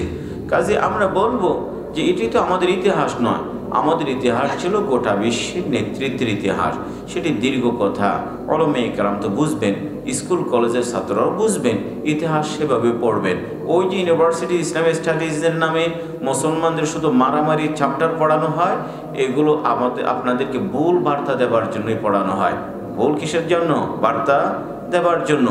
কাজে আমরা বলবো যে এটি তো আমাদের ইতিহাস নয়, আমাদের ইতিহাস ছিল গোটা বিশ্বের নেতৃত্বের ইতিহাস। সেটি দীর্ঘ কথা, ওলামা ইকরাম তো বুঝবেন, স্কুল কলেজের ছাত্ররাও বুঝবেন, ইতিহাস সেভাবে পড়বেন। ওই যে ইউনিভার্সিটি ইসলামিক স্টাডিজের নামে মুসলমানদের শুধু মারামারি চ্যাপ্টার পড়ানো হয়, এগুলো আপনাদেরকে ভুল বার্তা দেওয়ার জন্যই পড়ানো হয়। ভুল কিসের জন্য? বার্তা দেওয়ার জন্য।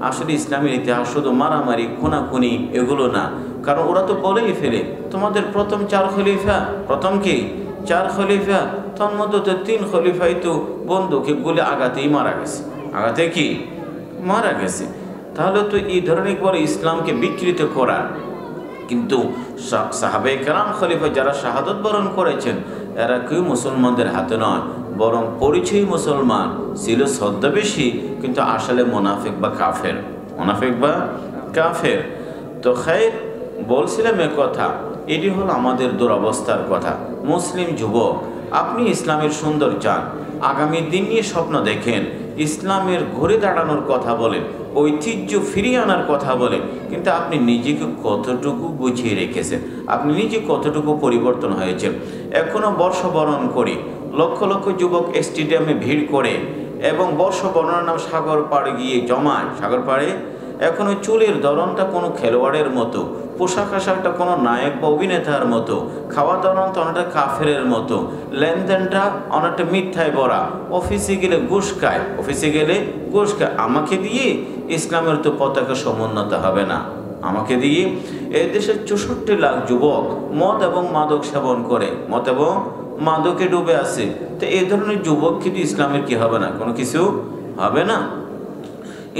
আসলে ইসলামের ইতিহাস শুধু মারামারি, খুনাখুনি এগুলো না। কারণ ওরা তো বলেই ফেলে, তোমাদের প্রথম 4 খলিফা, প্রথম কি 4 খলিফা, তার মধ্যে তো 3 খলিফাই তো বন্দুকে গুলি আঘাতেই মারা গেছে। আঘাতে কি মারা গেছে? তাহলে তো এই ধরনের বলে ইসলামকে বিকৃত করা। কিন্তু সাহাবায়ে কেরাম খলিফা যারা শাহাদত বরণ করেছেন, এরা কেউ মুসলমানদের হাতে নয়, বরং পরিচয় মুসলমান ছিল ছদ্মবেশী, কিন্তু আসলে মুনাফিক বা কাফের। মুনাফিক বা কাফের। তো খায়ের বলছিলাম এ কথা, এটি হলো আমাদের দুরবস্থার কথা। মুসলিম যুবক, আপনি ইসলামের সুন্দর চান, আগামী দিন নিয়ে স্বপ্ন দেখেন, ইসলামের ঘুরে দাঁড়ানোর কথা বলেন, ঐতিহ্য ফিরিয়ে আনার কথা বলেন, কিন্তু আপনি নিজেকে কতটুকু গুছিয়ে রেখেছেন? আপনি নিজে কতটুকু পরিবর্তন হয়েছেন? এখনও বর্ষবরণ করি, লক্ষ লক্ষ যুবক স্টেডিয়ামে ভিড় করে এবং বর্ষবরণের নাম সাগর পাড়ে গিয়ে জমায়। সাগর পাড়ে এখনও চুলের ধরনটা কোনো খেলোয়াড়ের মতো, পোশাক আশাকটা কোনো নায়ক বা অভিনেতার মতো, খাওয়া দাওয়াটা অনেকটা কাফেরের মতো, লেনদেনটা অনেকটা মিথ্যায় ভরা, অফিসে গেলে ঘুষ খায়, অফিসে গেলে ঘুষ খায়। আমাকে দিয়ে ইসলামের তো পতাকা সমুন্নত হবে না। আমাকে দিয়ে এই দেশের 64 লাখ যুবক মদ এবং মাদক সেবন করে, মদ এবং মাদকে ডুবে আছে। তো এই ধরনের যুবক কিন্তু ইসলামের কি হবে না, কোনো কিছু হবে না।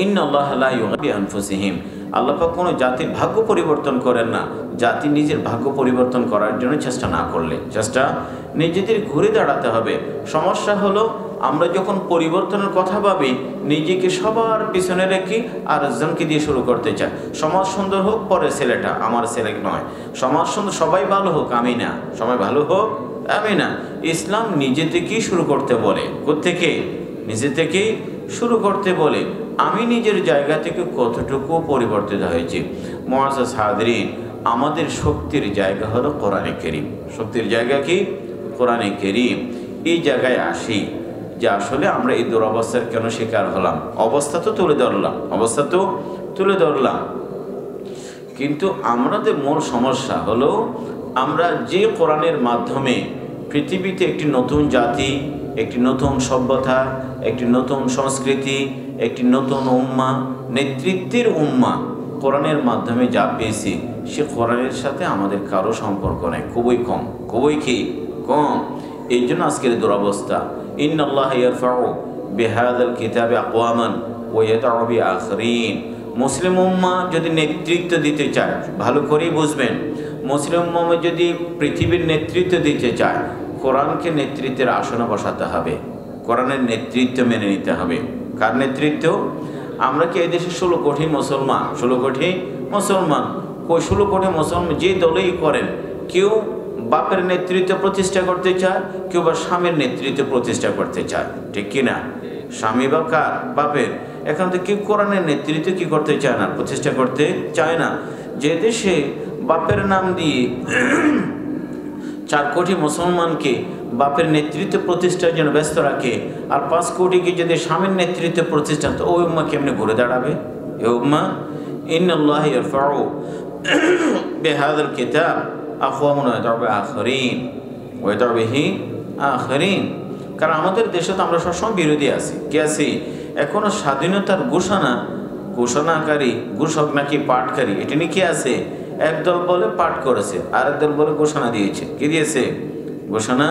ইন্নাল্লাহ লা ইউগনি আনফুসিহিম, আল্লাহ পাক কোনো জাতির ভাগ্য পরিবর্তন করেন না জাতি নিজের ভাগ্য পরিবর্তন করার জন্য চেষ্টা না করলে। চেষ্টা নিজেদের ঘুরে দাঁড়াতে হবে। সমস্যা হলো আমরা যখন পরিবর্তনের কথা ভাবি নিজেকে সবার পিছনে রেখে আর একজনকে দিয়ে শুরু করতে চাই। সমাজ সুন্দর হোক পরে ছেলেটা, আমার ছেলে নয়। সমাজ সুন্দর, সবাই ভালো হোক আমি না, সবাই ভালো হোক আমি না। ইসলাম নিজে থেকেই শুরু করতে বলে। কোত্থেকে? নিজে থেকেই শুরু করতে বলে। আমি নিজের জায়গা থেকে কতটুকু পরিবর্তিত হয়েছি। মুআজ্জাজ হাযিরিন, আমাদের শক্তির জায়গা হলো কোরআনে কারীম। শক্তির জায়গা কি? কোরআনে কারীম। এই জায়গায় আসি যে আসলে আমরা এই দুরবস্থার কেন শিকার হলাম। অবস্থা তো তুলে ধরলাম, কিন্তু আমাদের মূল সমস্যা হলো আমরা যে কোরআনের মাধ্যমে পৃথিবীতে একটি নতুন জাতি, একটি নতুন সভ্যতা, একটি নতুন সংস্কৃতি, একটি নতুন উম্মা, নেতৃত্বের উম্মা কোরআনের মাধ্যমে যা পেয়েছি, সে কোরআনের সাথে আমাদের কারো সম্পর্ক নেই, খুবই কম। এই জন্য আজকের দুরবস্থা। ইন্নাল্লাহা ইয়ারফাউ বিহাযাল কিতাবি আকওয়ামান ওয়া ইয়াদউ বিআখরিন। মুসলিম উম্মাহ যদি নেতৃত্ব দিতে চায়, ভালো করেই বুঝবেন, মুসলিম উম্মাহ যদি পৃথিবীর নেতৃত্ব দিতে চায়, কোরআনকে নেতৃত্বের আসনে বসাতে হবে, কোরআনের নেতৃত্ব মেনে নিতে হবে। কার নেতৃত্ব? আমরা কি এই দেশে 16 কোটি মুসলমান? 16 কোটি মুসলমান, ওই 16 কোটি মুসলমান যে দলেই করেন, কেউ বাপের নেতৃত্ব প্রতিষ্ঠা করতে চায়, কেউ বা স্বামীর নেতৃত্ব প্রতিষ্ঠা করতে চায়, ঠিক কিনা? স্বামী বা কার? বাপের। এখন তো কেউ কোরআনের নেতৃত্ব কি করতে চায় না, প্রতিষ্ঠা করতে চায় না। যে দেশে বাপের নাম দিয়ে 4 কোটি মুসলমানকে বাপের নেতৃত্ব প্রতিষ্ঠার জন্য ব্যস্ত রাখে, আর 5 কোটিকে যদি স্বামীর নেতৃত্ব প্রতিষ্ঠা, তো ওই উম্মাহ কেমনে ঘুরে দাঁড়াবে? এ উম্মাহ ইন্নাল্লাহা ইয়ারফাউ বিহাযাল কিতাব আকওয়ামান ওয়া ইয়াদউ বিআখরিন। কারণ আমাদের দেশে তো আমরা সবসময় বিরোধী আছি। কি আছি? এখনো স্বাধীনতার ঘোষণাকারী, ঘোষক নাকি পাঠকারী, এটা নিয়ে কি আছে? একদল বলে পাঠ করেছে, আরেক দল বলে ঘোষণা দিয়েছে। কি দিয়েছে? ঘোষণা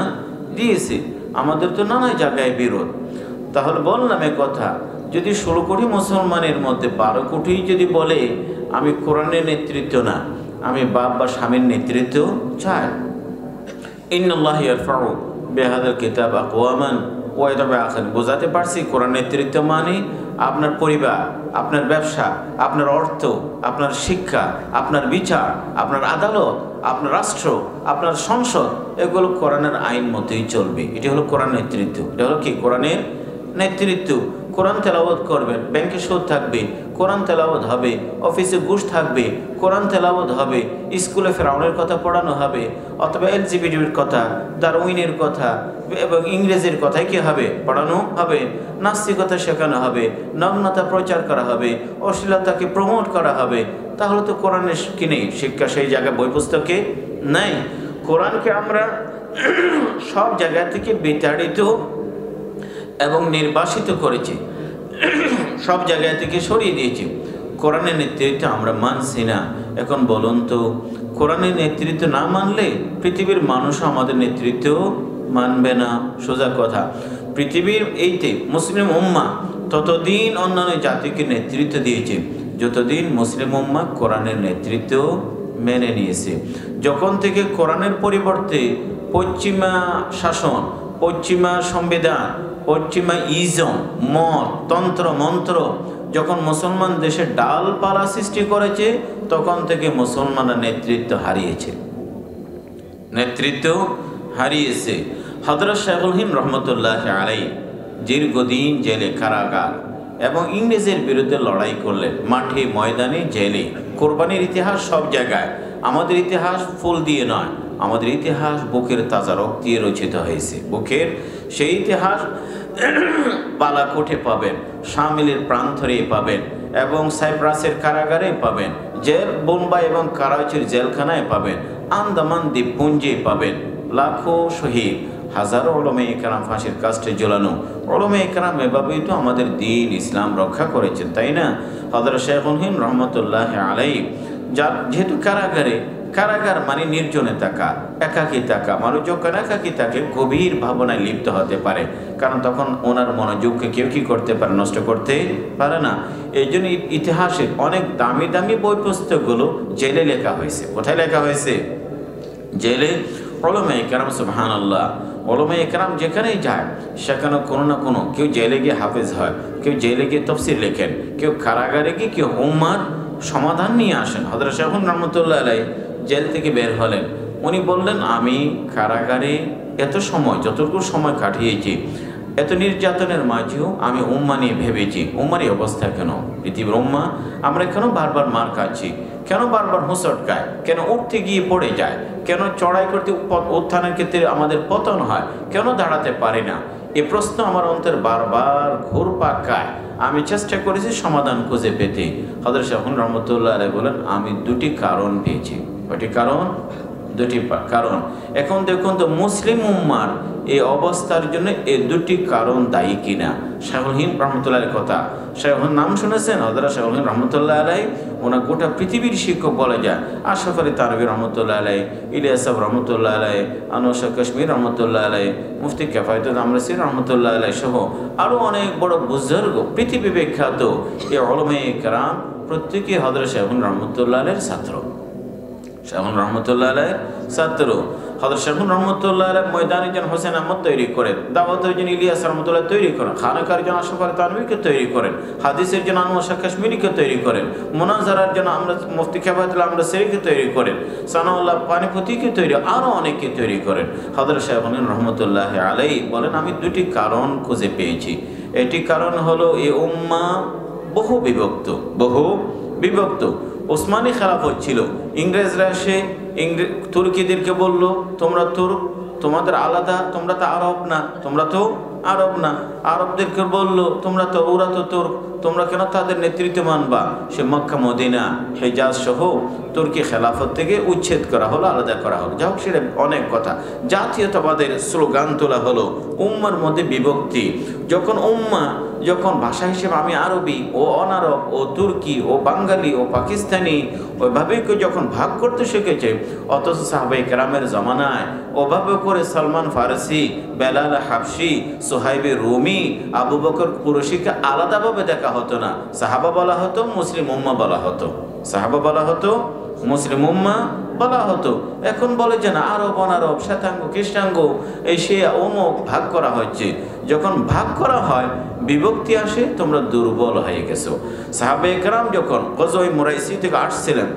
দিয়েছে। আমাদের তো নানা জায়গায় বিরোধ। তাহলে বললাম এ কথা, যদি 16 কোটি মুসলমানের মধ্যে 12 কোটি যদি বলে আমি কোরআনের নেতৃত্ব না, আমি বাপ বা স্বামীর নেতৃত্ব চাই। ইন্নাল্লাহা ইয়ারফাউ বিহাযাল কিতাব আকওয়ামান ওয়া ইয়াদউ বিআখরিন। বোঝাতে পারছি কোরআন নেতৃত্ব মানে আপনার পরিবার, আপনার ব্যবসা, আপনার অর্থ, আপনার শিক্ষা, আপনার বিচার, আপনার আদালত, আপনার রাষ্ট্র, আপনার সংসদ, এগুলো কোরআনের আইন মতেই চলবে। এটা হলো কোরআন নেতৃত্ব। এটা হলো কি? কোরআনের নেতৃত্ব। কোরআন তেলাওয়াত করবেন, ব্যাংকে সুদ থাকবে, কোরআন তেলাওয়াত হবে, অফিসে ঘুষ থাকবে, কোরআন তেলাওয়াত হবে, স্কুলে ফেরাউনের কথা পড়ানো হবে, অথবা এলজিবিটির কথা, ডারউইনের কথা এবং ইংরেজের কথাই কি হবে? পড়ানো হবে। নাস্তিকতা শেখানো হবে, নগ্নতা প্রচার করা হবে, অশ্লীলতাকে প্রমোট করা হবে। তাহলে তো কোরআনের কি নেই? শিক্ষা সেই জায়গায় বই পুস্তকে নাই। কোরআনকে আমরা সব জায়গা থেকে বিতাড়িত এবং নির্বাসিত করেছি, সব জায়গা থেকে সরিয়ে দিয়েছি। কোরআনের নেতৃত্ব আমরা মানছি না। এখন বলুন তো, কোরআনের নেতৃত্ব না মানলে পৃথিবীর মানুষ আমাদের নেতৃত্ব মানবে না। সোজা কথা। পৃথিবীর এইতে মুসলিম উম্মাহ ততদিন অন্যান্য জাতিকে নেতৃত্ব দিয়েছে যতদিন মুসলিম উম্মাহ কোরআনের নেতৃত্ব মেনে নিয়েছে। যখন থেকে কোরআনের পরিবর্তে পশ্চিমা শাসন, পশ্চিমা সংবিধান, পশ্চিমা ইজম, মত, তন্ত্র, মন্ত্র যখন মুসলমান দেশে ডালপালা সৃষ্টি করেছে, তখন থেকে মুসলমানরা নেতৃত্ব হারিয়েছে। হযরত শাইখুল হিন্দ রহমতুল্লাহ আলাইহি দীর্ঘদিন জেলে, কারাগার এবং ইংরেজের বিরুদ্ধে লড়াই করলেন, মাঠে, ময়দানে, জেলে। কোরবানির ইতিহাস সব জায়গায়। আমাদের ইতিহাস ফুল দিয়ে নয়, আমাদের ইতিহাস বুকের তাজা রক্ত দিয়ে রচিত হয়েছে। বুকের সেই ইতিহাস বালাকোটে পাবেন, শামিলের প্রান্তরে পাবেন এবং সাইপ্রাসের কারাগারে পাবেন, জেল বোম্বাই এবং করাচির জেলখানায় পাবেন, আন্দামান দ্বীপপুঞ্জে পাবেন। লাখো শহীদ, হাজারো উলামায়ে কেরাম ফাঁসির কাস্টে ঝোলানো। উলামায়ে কেরাম এভাবেই তো আমাদের দ্বীন ইসলাম রক্ষা করেছেন, তাই না? হযরত শাইখুল হিন্দ রহমতুল্লাহ আলাইহি যেহেতু কারাগারে, কারাগার মানে নির্জনে থাকা, একাকী থাকা। মানুষ যখন একাকী থাকে গভীর ভাবনায় লিপ্ত হতে পারে, কারণ তখন ওনার মনোযোগকে কেউ কি করতে পারে, নষ্ট করতে পারে না। এই জন্য ইতিহাসের অনেক দামি দামি বই পুস্তকগুলো জেলে লেখা হয়েছে। কোথায় লেখা হয়েছে? জেলে। উলামায়ে কেরাম, সুবহানাল্লাহ, উলামায়ে কেরাম যেখানেই যায় সেখানে কোনো না কোনো, কেউ জেলে গিয়ে হাফেজ হয়, কেউ জেলে গিয়ে তাফসীর লেখেন, কেউ কারাগারে গিয়ে কেউ উম্মার সমাধান নিয়ে আসেন। হযরত শাইখুন রাহমাতুল্লাহ আলাইহি জেল থেকে বের হলেন, উনি বললেন আমি কারাগারে এত সময়, যতটুকু সময় কাটিয়েছি, এত নির্যাতনের মাঝেও আমি উম্মা নিয়ে ভেবেছি, উম্মার এই অবস্থা কেন? পৃথিবীর উম্মা আমরা কেন বারবার মার খাচ্ছি, কেন বারবার হোঁচট খায়, কেন উঠতে গিয়ে পড়ে যায়, কেন চড়াই করতে উত্থানের ক্ষেত্রে আমাদের পতন হয়, কেন দাঁড়াতে পারি না? এই প্রশ্ন আমার অন্তর বারবার ঘুরপাক খায়। আমি চেষ্টা করেছি সমাধান খুঁজে পেতে। হযরত শাইখুন রাহমাতুল্লাহ আলাইহি বলেন আমি দুটি কারণ পেয়েছি। কয়টি কারণ? দুটি কারণ। এখন দেখুন তো মুসলিম উম্মার এই অবস্থার জন্য এই দুটি কারণ দায়ী কিনা। শাইখুল হিন্দ রহমতুল্লাহ আলাইহির কথা, শাইখুল নাম শুনেছেন? হযরত শাইখুল হিন্দ রহমতুল্লাহ আলাইহি, ওনার গোটা পৃথিবীর শিক্ষক বলা যায়। আশরাফ আলী থানভী রহমতুল্লাহ আলাইহি, ইলিয়াস সাহেব রহমতুল্লাহ আলাইহি, আনোয়ার শাহ কাশ্মীর রহমতুল্লাহ আলাইহি, মুফতি কিফায়াতুল আমরাসি রহমতুল্লাহ আলাইহি সহ আরও অনেক বড় বুজুর্গ, পৃথিবী বিখ্যাত এই উলামায়ে কেরাম প্রত্যেকেই হযরত শাইখুল রহমতুল্লাহ আলাইহির ছাত্র। শাইখুন রহমতুল্লাহ আলাইহির ছাত্র। হযরত শাইখুন রহমতুল্লাহ আলাইহি ময়দানের জন্য হোসেন আহমদ তৈরি করেন, দাওয়াতের জন্য ইলিয়াস রহমতুল্লাহ তৈরি করেন, খানাকার জন্য আশরাফ আলী থানভীকে তৈরি করেন, হাদিসের জন্য আনোয়ার শাহ কাশ্মীরিকে তৈরি করেন, মুনাজারার জন্য আমরা মুফতি কিফায়াতুল আমরাসিকে তৈরি করেন, সানাউল্লাহ পানিপতিকে তৈরি, আরও অনেককে তৈরি করেন। হযরত শাইখুন রহমতুল্লাহ আলাইহি বলেন আমি দুটি কারণ খুঁজে পেয়েছি। এটি কারণ হলো এই উম্মাহ বহু বিভক্ত। ওসমানী খেলাফত ছিল, ইংরেজরা এসে তুর্কিদেরকে বলল তোমরা তুর্ক, তোমাদের আলাদা, তোমরা তো আরব না, তোমরা তো আরব না। আরবদেরকে বলল ওরা তো তুর্ক, তোমরা কেন তাদের নেতৃত্ব মানবা? সে মক্কা মদিনা হেজাজ সহ তুর্কি খেলাফত থেকে উচ্ছেদ করা হলো, আলাদা করা হলো। যাই হোক, সেটা অনেক কথা। জাতীয়তাবাদের স্লোগান তোলা হলো, উম্মার মধ্যে বিভক্তি। যখন ভাষা হিসেবে আমি আরবি ও অনারব ও তুর্কি ও বাঙালি ও পাকিস্তানি ওইভাবে যখন ভাগ করতে শিখেছে, অথচ সাহাবায়ে কেরামের জমানায় ওভাবে করে সালমান ফারসি, বেলাল হাবশি, সোহাইবে রুমি, আবু বকর কুরশিকে আলাদাভাবে দেখা হতো না। সাহাবা বলা হতো, মুসলিম উম্মাহ বলা হতো। সাহাবা বলা হতো, মুসলিম উম্মাহ বলা হতো। এখন বলে যে না, আরব অনারব, শ্বেতাঙ্গ খ্রিস্টাঙ্গ, এই সে অমুক ভাগ করা হচ্ছে। যখন ভাগ করা হয়, বিভক্তি আসে, তোমরা দুর্বল হয়ে গেছো। সাহাবায়ে কেরাম যখন গজওয়ে মুরাইসি থেকে আসছিলেন,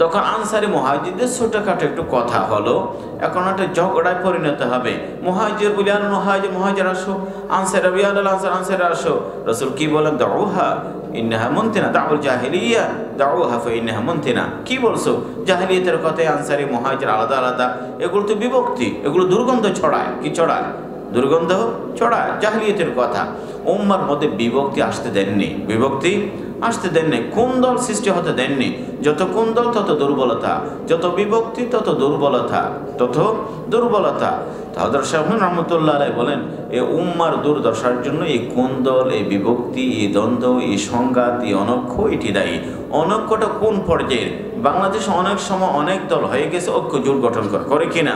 তখন আনসারি মুহাজিরদের ছোটখাটো একটু কথা হলো, এখন একটা ঝগড়ায় পরিণত হবে। মুহাজির বলি আর মুহাজির আসো, আনসার আনসার আসো। রাসূল কি বলেন? দাউহা ইন্নাহা মুনতিনা, দাউল জাহিলিয়া দাউহা ফাইন্নাহা মুনতিনা। কি বলছো? জাহিলিয়াতের কথায় আনসারি মুহাজির আলাদা আলাদা, এগুলো তো বিভক্তি, এগুলো দুর্গন্ধ ছড়ায়। কি ছড়ায়? দুর্গন্ধ ছড়ায়, জাহিলিয়াতের কথা। উম্মার মধ্যে বিভক্তি আসতে দেননি, কুন্দল সৃষ্টি হতে দেননি। যত কুন্দল তত দুর্বলতা, যত বিভক্তি তত দুর্বলতা। হযরত শাইখুন রাহমাতুল্লাহ আলাইহি বলেন এই উম্মার দুর্দশার জন্য এই কুন্দল, এই বিভক্তি, এই দ্বন্দ্ব, এই সংঘাত, এই অনৈক্য, এটি দায়ী। অনৈক্যটা কোন পর্যায়ের? বাংলাদেশে অনেক সময় অনেক দল হয়ে গেছে, ঐক্য জোট গঠন করে কিনা?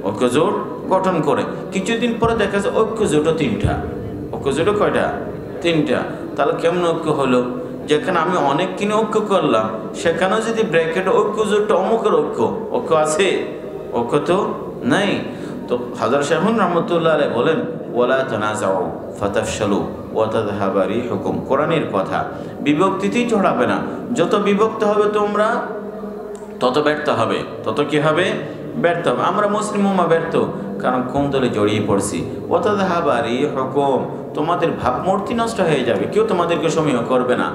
ঐক্য জোট গঠন করে, কিছুদিন পরে দেখা যায় ঐক্য জোটও তিনটা। ঐক্য জোটও কয়টা? তিনটা। তাহলে কেমন ঐক্য হলো? যেখানে আমি অনেক কিনে ঐক্য করলাম, সেখানেও যদি ব্র্যাকেট ঐক্য জোটটা অমুকের ঐক্য আছে? ঐক্য তো নাই। তো হযরত শাইখুন রাহমাতুল্লাহ আলাইহি বলেন ওয়ালা তানাযাউ ফাতাফশালু ওয়া তাযহাবা রিহুকুম। কোরআনের কথা, বিভক্তিতেই ছড়াবে না। যত বিভক্ত হবে তোমরা, তত ব্যর্থ হবে। তত কি হবে? ব্যর্থ হবে। আমরা মুসলিম উম্মাহ ব্যর্থ, কারণ কোন দলে জড়িয়ে পড়ছি। ওয়া তাযহাবা রিহুকুম, তোমাদের ভাবমূর্তি নষ্ট হয়ে যাবে, কেউ তোমাদেরকে সমীহ করবে না।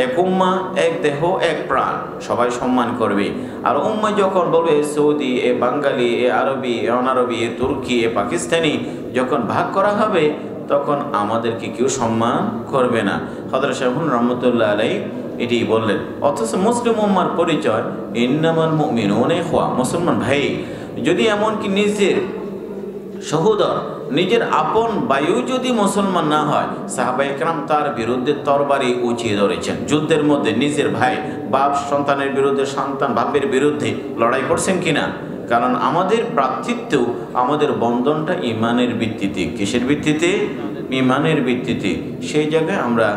এক উম্মাহ, এক দেহ, এক প্রাণ, সবাই সম্মান করবে। আর উম্মাহ যখন বলবে এ সৌদি, এ বাঙালি, এ আরবি, এ অনারবি, এ তুর্কি, এ পাকিস্তানি, যখন ভাগ করা হবে, তখন আমাদেরকে কেউ সম্মান করবে না। হযরত শাইখুন রাহমাতুল্লাহ আলাইহি এটি বললেন। অথচ মুসলিম উম্মার পরিচয় ইন্নামাল মুমিনুনা ইখওয়া, মুসলমান ভাই। যদি এমনকি নিজের সহোদর, নিজের আপন বায়ু যদি মুসলমান না হয়, সাহাবা একরাম তার বিরুদ্ধে তরবারি উঁচিয়ে ধরেছেন। যুদ্ধের মধ্যে নিজের ভাই, বাপ সন্তানের বিরুদ্ধে, সন্তান বাপের বিরুদ্ধে লড়াই করছেন কিনা? কারণ আমাদের ভ্রাতৃত্ব, আমাদের বন্ধনটা ইমানের ভিত্তিতে। কিসের ভিত্তিতে? ইমানের ভিত্তিতে। সেই জায়গায় আমরা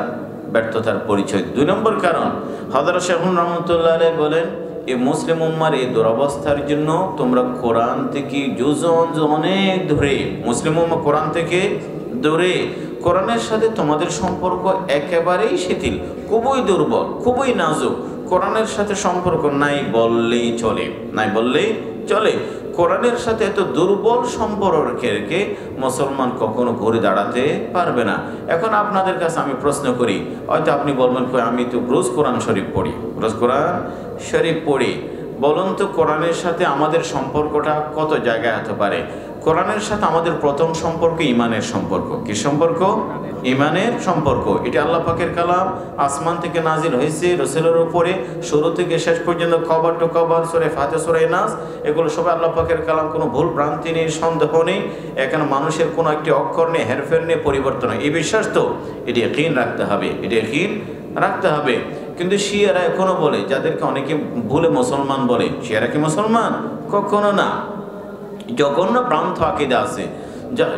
ব্যর্থতার পরিচয়। 2 নম্বর কারণ, হযরত শেখ রহমতুল্লাহ আলাইহি বলেন, এই মুসলিম উম্মার এই দুরবস্থার জন্য তোমরা কোরআন থেকে অনেক দূরে, মুসলিম উম্মা কোরআন থেকে দূরে, কোরআনের সাথে তোমাদের সম্পর্ক একেবারেই শিথিল, খুবই দুর্বল, খুবই নাজুক। কোরআনের সাথে সম্পর্ক নাই বললেই চলে, নাই বললেই চলে। কোরআনের সাথে এত দুর্বল সম্পর্কেরকে মুসলমান কখনো ঘুরে দাঁড়াতে পারবে না। এখন আপনাদের কাছে আমি প্রশ্ন করি, হয়তো আপনি বলবেন আমি তো রোজ কোরআন শরীফ পড়ি, রোজ কোরআন শরীফ পড়ি। বলুন তো কোরআনের সাথে আমাদের সম্পর্কটা কত জায়গায় হতে পারে? কোরআনের সাথে আমাদের প্রথম সম্পর্ক ইমানের সম্পর্ক। কি সম্পর্ক? ইমানের সম্পর্ক। এটা আল্লাহ পাকের কালাম, আসমান থেকে নাজিল হয়েছে রাসূলের উপরে, শুরু থেকে শেষ পর্যন্ত কবর টু কবর, সূরা ফাতিহা, সূরা নাস, এগুলো সব আল্লাহ পাকের কালাম। কোনো ভুল ভ্রান্তি নেই, সন্দেহ নেই, এখানে মানুষের কোনো একটি অক্ষর নেই, হেরফের নেই, পরিবর্তন নেই। এই বিশ্বাস তো এটি ইয়াকিন রাখতে হবে, এটি ইয়াকিন রাখতে হবে। কিন্তু শিয়ারা এখনো বলে, যাদেরকে অনেকে ভুলে মুসলমান বলে, শিয়ারা কি মুসলমান? কখনো না। জঘন্য ভ্রান্ত আকীদা আছে।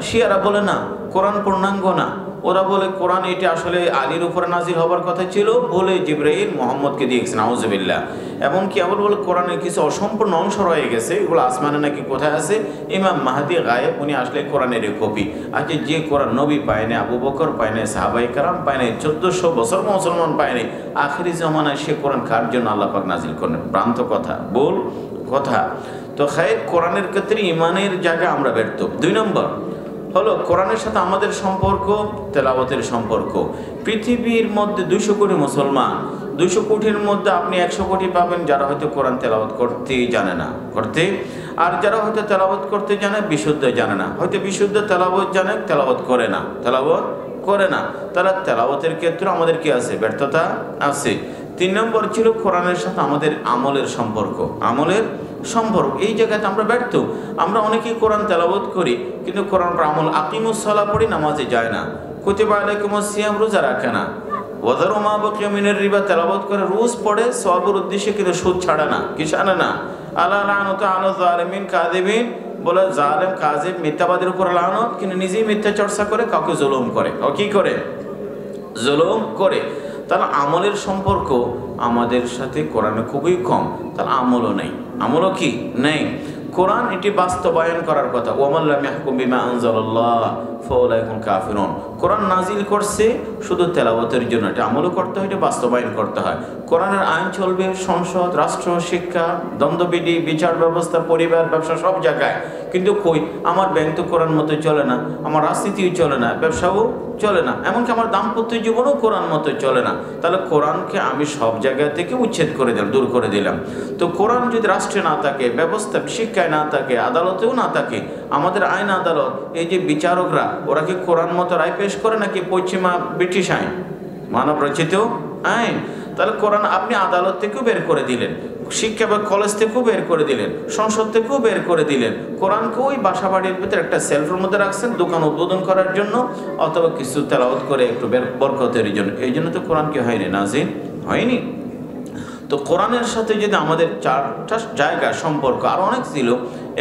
শিয়ারা বলে না কোরআন পূর্ণাঙ্গ না, ওরা বলে কোরআন এটি আসলে আলীর উপরে নাজিল হবার কথা ছিল, বলে জিবরাইল মুহাম্মদকে দিয়েছেন, নাউজুবিল্লাহ। এবং কি আবার বলে কোরআনের কিছু অসম্পূর্ণ অংশ রয়ে গেছে, এগুলো আসমানে নাকি কোথায় আছে, ইমাম মাহদি গায়েব, উনি আসলে কোরআনের কপি। আজকে যে কোরআন নবী পায়নি, আবু বকর পায়নি, সাহাবাই কারাম পায়নি, 1400 বছর মুসলমান পায়নি, আখিরি জমানায় সে কোরআন কার জন্য আল্লাহ পাক নাজিল করলেন? ভ্রান্ত কথা, ভুল কথা। তো খায়ের কোরআনের ক্ষেত্রে ইমানের জায়গায় আমরা ব্যর্থ। 2 নম্বর হলো কোরআনের সাথে আমাদের সম্পর্ক, তেলাওয়াতের সম্পর্ক। পৃথিবীর মধ্যে 200 কোটি মুসলমান, 200 কোটির মধ্যে আপনি 100 কোটি পাবেন যারা হয়তো কোরআন তেলাওয়াত করতেই জানে না, আর যারা হয়তো তেলাওয়াত করতে জানে, বিশুদ্ধ জানে না। হয়তো বিশুদ্ধ তেলাওয়াত জানে, তেলাওয়াত করে না, তেলাওয়াত করে না। তারা তেলাওয়াতের ক্ষেত্রে আমাদের কি আছে? ব্যর্থতা আছে। 3 নম্বর ছিল কোরআনের সাথে আমাদের আমলের সম্পর্ক, আমলের সম্পর্ক। এই জায়গাতে আমরা ব্যর্থ। আমরা অনেকেই কোরআন তেলাওয়াত করি, কিন্তু কোরআন পর আমল, আকিমুস সালাহ পড়ি, নামাজে যায় না, কুতিবা আলাইকুমুস সিয়াম, রোজা রাখে না, ওয়াযারু মা বাকিয়া মিনার রিবা তেলাওয়াত করে, রোজ পড়ে সওয়াবের উদ্দেশ্যে, কিন্তু সুদ ছাড়ে না, কি ছাড়ে না। আলা লানাতু আলা যালিমিন কাযিবিন, বলে জালেম কাযিব মিথ্যাবাদীর উপর লানত, কিন্তু নিজেই মিথ্যা চর্চা করে, কাউকে জুলুম করে। কি করে? জুলুম করে। তাহলে আমলের সম্পর্ক আমাদের সাথে কোরআনে খুবই কম, তাহলে আমলও নেই। আমলও কি নেই? কোরআন এটি বাস্তবায়ন করার কথা। ওয়ামান লাম ইয়াহকুম বিমা আনজালাল্লাহ ফাউলাইকা হুমুল কাফিরুন। কোরআন নাজিল করছে শুধু তেলাওয়াতের জন্য, এটা আমলও করতে হয়, এটা বাস্তবায়ন করতে হয়। কোরআনের আইন চলবে সংসদ, রাষ্ট্র, শিক্ষা, দ্বন্দ্ববিধি, বিচার ব্যবস্থা, পরিবার, ব্যবসা, সব জায়গায়। কিন্তু কই, আমার ব্যাংক তো কোরআন মতো চলে না, আমার রাজনীতিও চলে না, ব্যবসাও চলে না, এমনকি আমার দাম্পত্য জীবনও কোরআন মতো চলে না। তাহলে কোরআনকে আমি সব জায়গা থেকে উচ্ছেদ করে দিলাম, দূর করে দিলাম। তো কোরআন যদি রাষ্ট্রে না থাকে, ব্যবস্থা শিক্ষায় না থাকে, আদালতেও না থাকে, আমাদের আইন আদালত, এই যে বিচারকরা, ওরা কি কোরআন মতো রায় পেশ করে নাকি পশ্চিমা ব্রিটিশ আইন, মানব রচিত আইন? তাহলে কোরআন আপনি আদালত থেকেও বের করে দিলেন, শিক্ষা বা কলেজ থেকেও বের করে দিলেন, সংসদ থেকেও বের করে দিলেন। কোরআনকে ওই বাসা বাড়ির ভিতরে একটা সেলফের মধ্যে রাখছেন, দোকান উদ্বোধন করার জন্য, অথবা কিছু তেলাওয়াত করে একটু বরকতের জন্য। এই জন্য তো কোরআন কি হয়নি, নাজিল হয়নি। তো কোরআনের সাথে যদি আমাদের 4টা জায়গা সম্পর্ক, আর অনেক ছিল,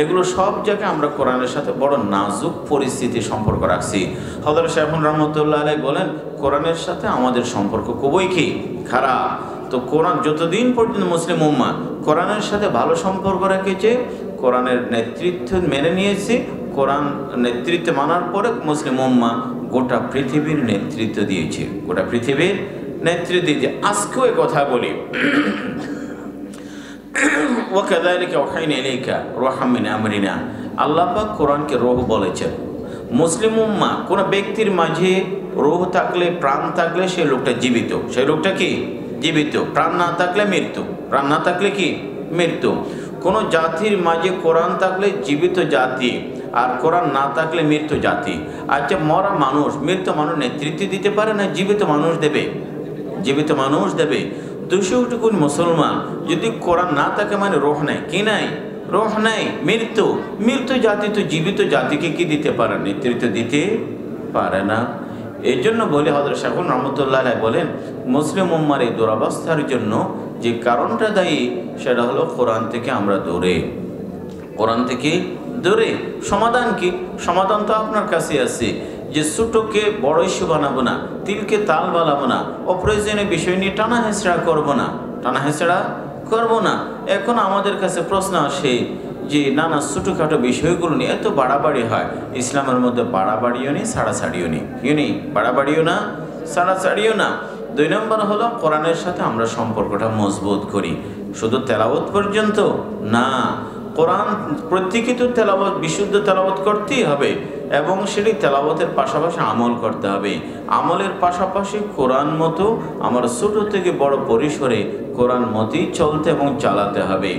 এগুলো সব জায়গায় আমরা কোরআনের সাথে বড় নাজুক পরিস্থিতি সম্পর্ক রাখছি। হযরত শেখ রহমতুল্লাহ আলাইহি বলেন, কোরআনের সাথে আমাদের সম্পর্ক খুবই কি খারাপ। তো কোরআন যতদিন পর্যন্ত মুসলিম উম্মাহ কোরআনের সাথে ভালো সম্পর্ক রেখেছে, কোরআনের নেতৃত্ব মেনে নিয়েছে, কোরআন নেতৃত্ব মানার পরে মুসলিম উম্মাহ গোটা পৃথিবীর নেতৃত্ব দিয়েছে, গোটা পৃথিবীর নেতৃত্ব দিয়েছে। আজকেও এই কথা বলি, ওয়াকাযালিকা আওহাইনা ইলাইকা রূহাম মিন আমরিনা। আল্লাহ পাক কোরআনকে রূহ বলেছেন। মুসলিম উম্মাহ কোন ব্যক্তির মাঝে রূহ থাকলে, প্রাণ থাকলে, সেই লোকটা জীবিত। সেই লোকটা কি? জীবিত। প্রাণ না থাকলে মৃত্যু, প্রাণ না থাকলে কি? মৃত্যু। কোন জাতির মাঝে কোরআন থাকলে জীবিত জাতি, আর কোরআন না থাকলে মৃত্যু জাতি। আচ্ছা, মরা মানুষ, মৃত মানুষ নেতৃত্ব দিতে পারে না? জীবিত মানুষ দেবে, জীবিত মানুষ দেবে। 200 কোটি মুসলমান যদি কোরআন না থাকে, মানে রূহ নাই, কি নাই? রূহ নাই, মৃত্যু। মৃত্যু জাতি তো জীবিত জাতিকে কি দিতে পারে? নেতৃত্ব দিতে পারে না। এই জন্য বলে হযরত শাইখুন রহমতুল্লাহ আলাইহি বলেন, মুসলিম উম্মার এই দুরবস্থার জন্য যে কারণটা দায়ী সেটা হলো কোরআন থেকে আমরা দূরে, কোরআন থেকে দূরে। সমাধান কি? সমাধান তো আপনার কাছে আছে, যে ছোটকে বড় ইস্যু বানাবো না, তিলকে তাল বানাবো না, অপ্রয়োজনীয় বিষয় নিয়ে টানা হেঁচড়া করবো না, টানা হেঁচড়া করবো না। এখন আমাদের কাছে প্রশ্ন আসে যে নানা ছোটোখাটো বিষয়গুলো নিয়ে এত বাড়াবাড়ি হয়। ইসলামের মধ্যে বাড়াবাড়িও নেই, ছাড়াছাড়িও নেই। কি নেই? বাড়াবাড়িও না, ছাড়াছাড়িও না। 2 নম্বর হলো কোরআনের সাথে আমরা সম্পর্কটা মজবুত করি। শুধু তেলাওয়াত পর্যন্ত না, কোরআন প্রত্যেকে তো তেলাওয়াত, বিশুদ্ধ তেলাওয়াত করতেই হবে এবং সেটি তেলাওয়াতের পাশাপাশি আমল করতে হবে। আমলের পাশাপাশি কোরআন মতো আমার ছোট থেকে বড় পরিসরে কোরআন মতই চলতে এবং চালাতে হবে।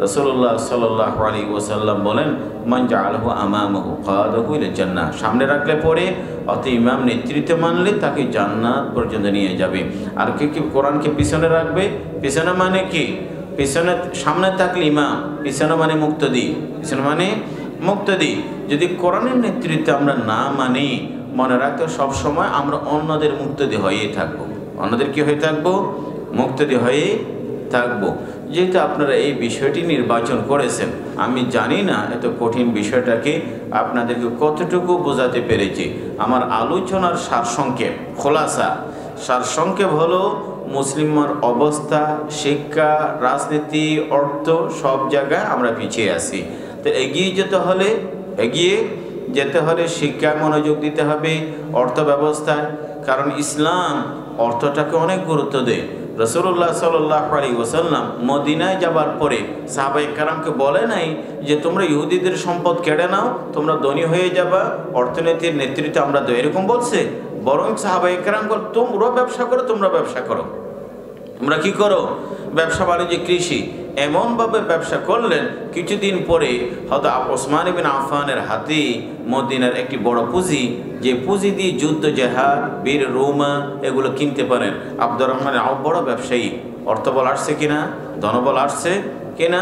রাসূলুল্লাহ সাল্লাল্লাহু আলাইহি ওয়াসাল্লাম বলেন, মান জাআলাহু আমামাহু কাদাহু ইলা জান্নাহ, সামনে রাখলে পরে অত ইমাম নেতৃত্ব মানলে তাকে জান্নাত পর্যন্ত নিয়ে যাবে। আর কে কি কোরআনকে পিছনে রাখবে? পিছনে মানে কি? পিছনে, সামনে থাকলে ইমাম, পিছনে মানে মুক্তদি, পিছনে মানে মুক্তদি। যদি কোরআনের নেতৃত্বে আমরা না মানি, মনে রাখতে সবসময় আমরা অন্যদের মুক্তদি হয়েই থাকবো। অন্যদের কি হয়ে থাকবো? মুক্তদি হয়ে থাকবো। যেহেতু আপনারা এই বিষয়টি নির্বাচন করেছেন, আমি জানি না এত কঠিন বিষয়টাকে আপনাদেরকে কতটুকু বোঝাতে পেরেছি। আমার আলোচনার সারসংক্ষেপ, খোলাসা সারসংক্ষেপ হলো মুসলিমের অবস্থা, শিক্ষা, রাজনীতি, অর্থ সব জায়গায় আমরা পিছিয়ে আছি। তো এগিয়ে যেতে হলে শিক্ষায় মনোযোগ দিতে হবে, অর্থ ব্যবস্থায়। কারণ ইসলাম অর্থটাকে অনেক গুরুত্ব দেয়। রাসূলুল্লাহ সাল্লাল্লাহু আলাইহি ওয়াসাল্লাম মদিনায় যাবার পরে সাহাবায়ে কেরামকে বলে নাই যে তোমরা ইহুদিদের সম্পদ কেড়ে নাও, তোমরা ধনী হয়ে যাবা, অর্থনীতির নেতৃত্ব আমরা দেব, এরকম বলছে। বরং সাহাবায়ে কেরাম বল, তোমরা ব্যবসা করো, তোমরা ব্যবসা করো, তোমরা কি করো? ব্যবসা বাণিজ্য, কৃষি। এমনভাবে ব্যবসা করলেন, কিছুদিন পরে হয়তো ওসমান ইবনে আফফানের হাতে মদিনার একটি বড় পুঁজি, যে পুঁজি দিয়ে যুদ্ধ, জেহাদ, বীর রোমা এগুলো কিনতে পারেন। আব্দুর রহমান আউফ বড় ব্যবসায়ী, অর্থবল আসছে কিনা, ধনবল আসছে কিনা।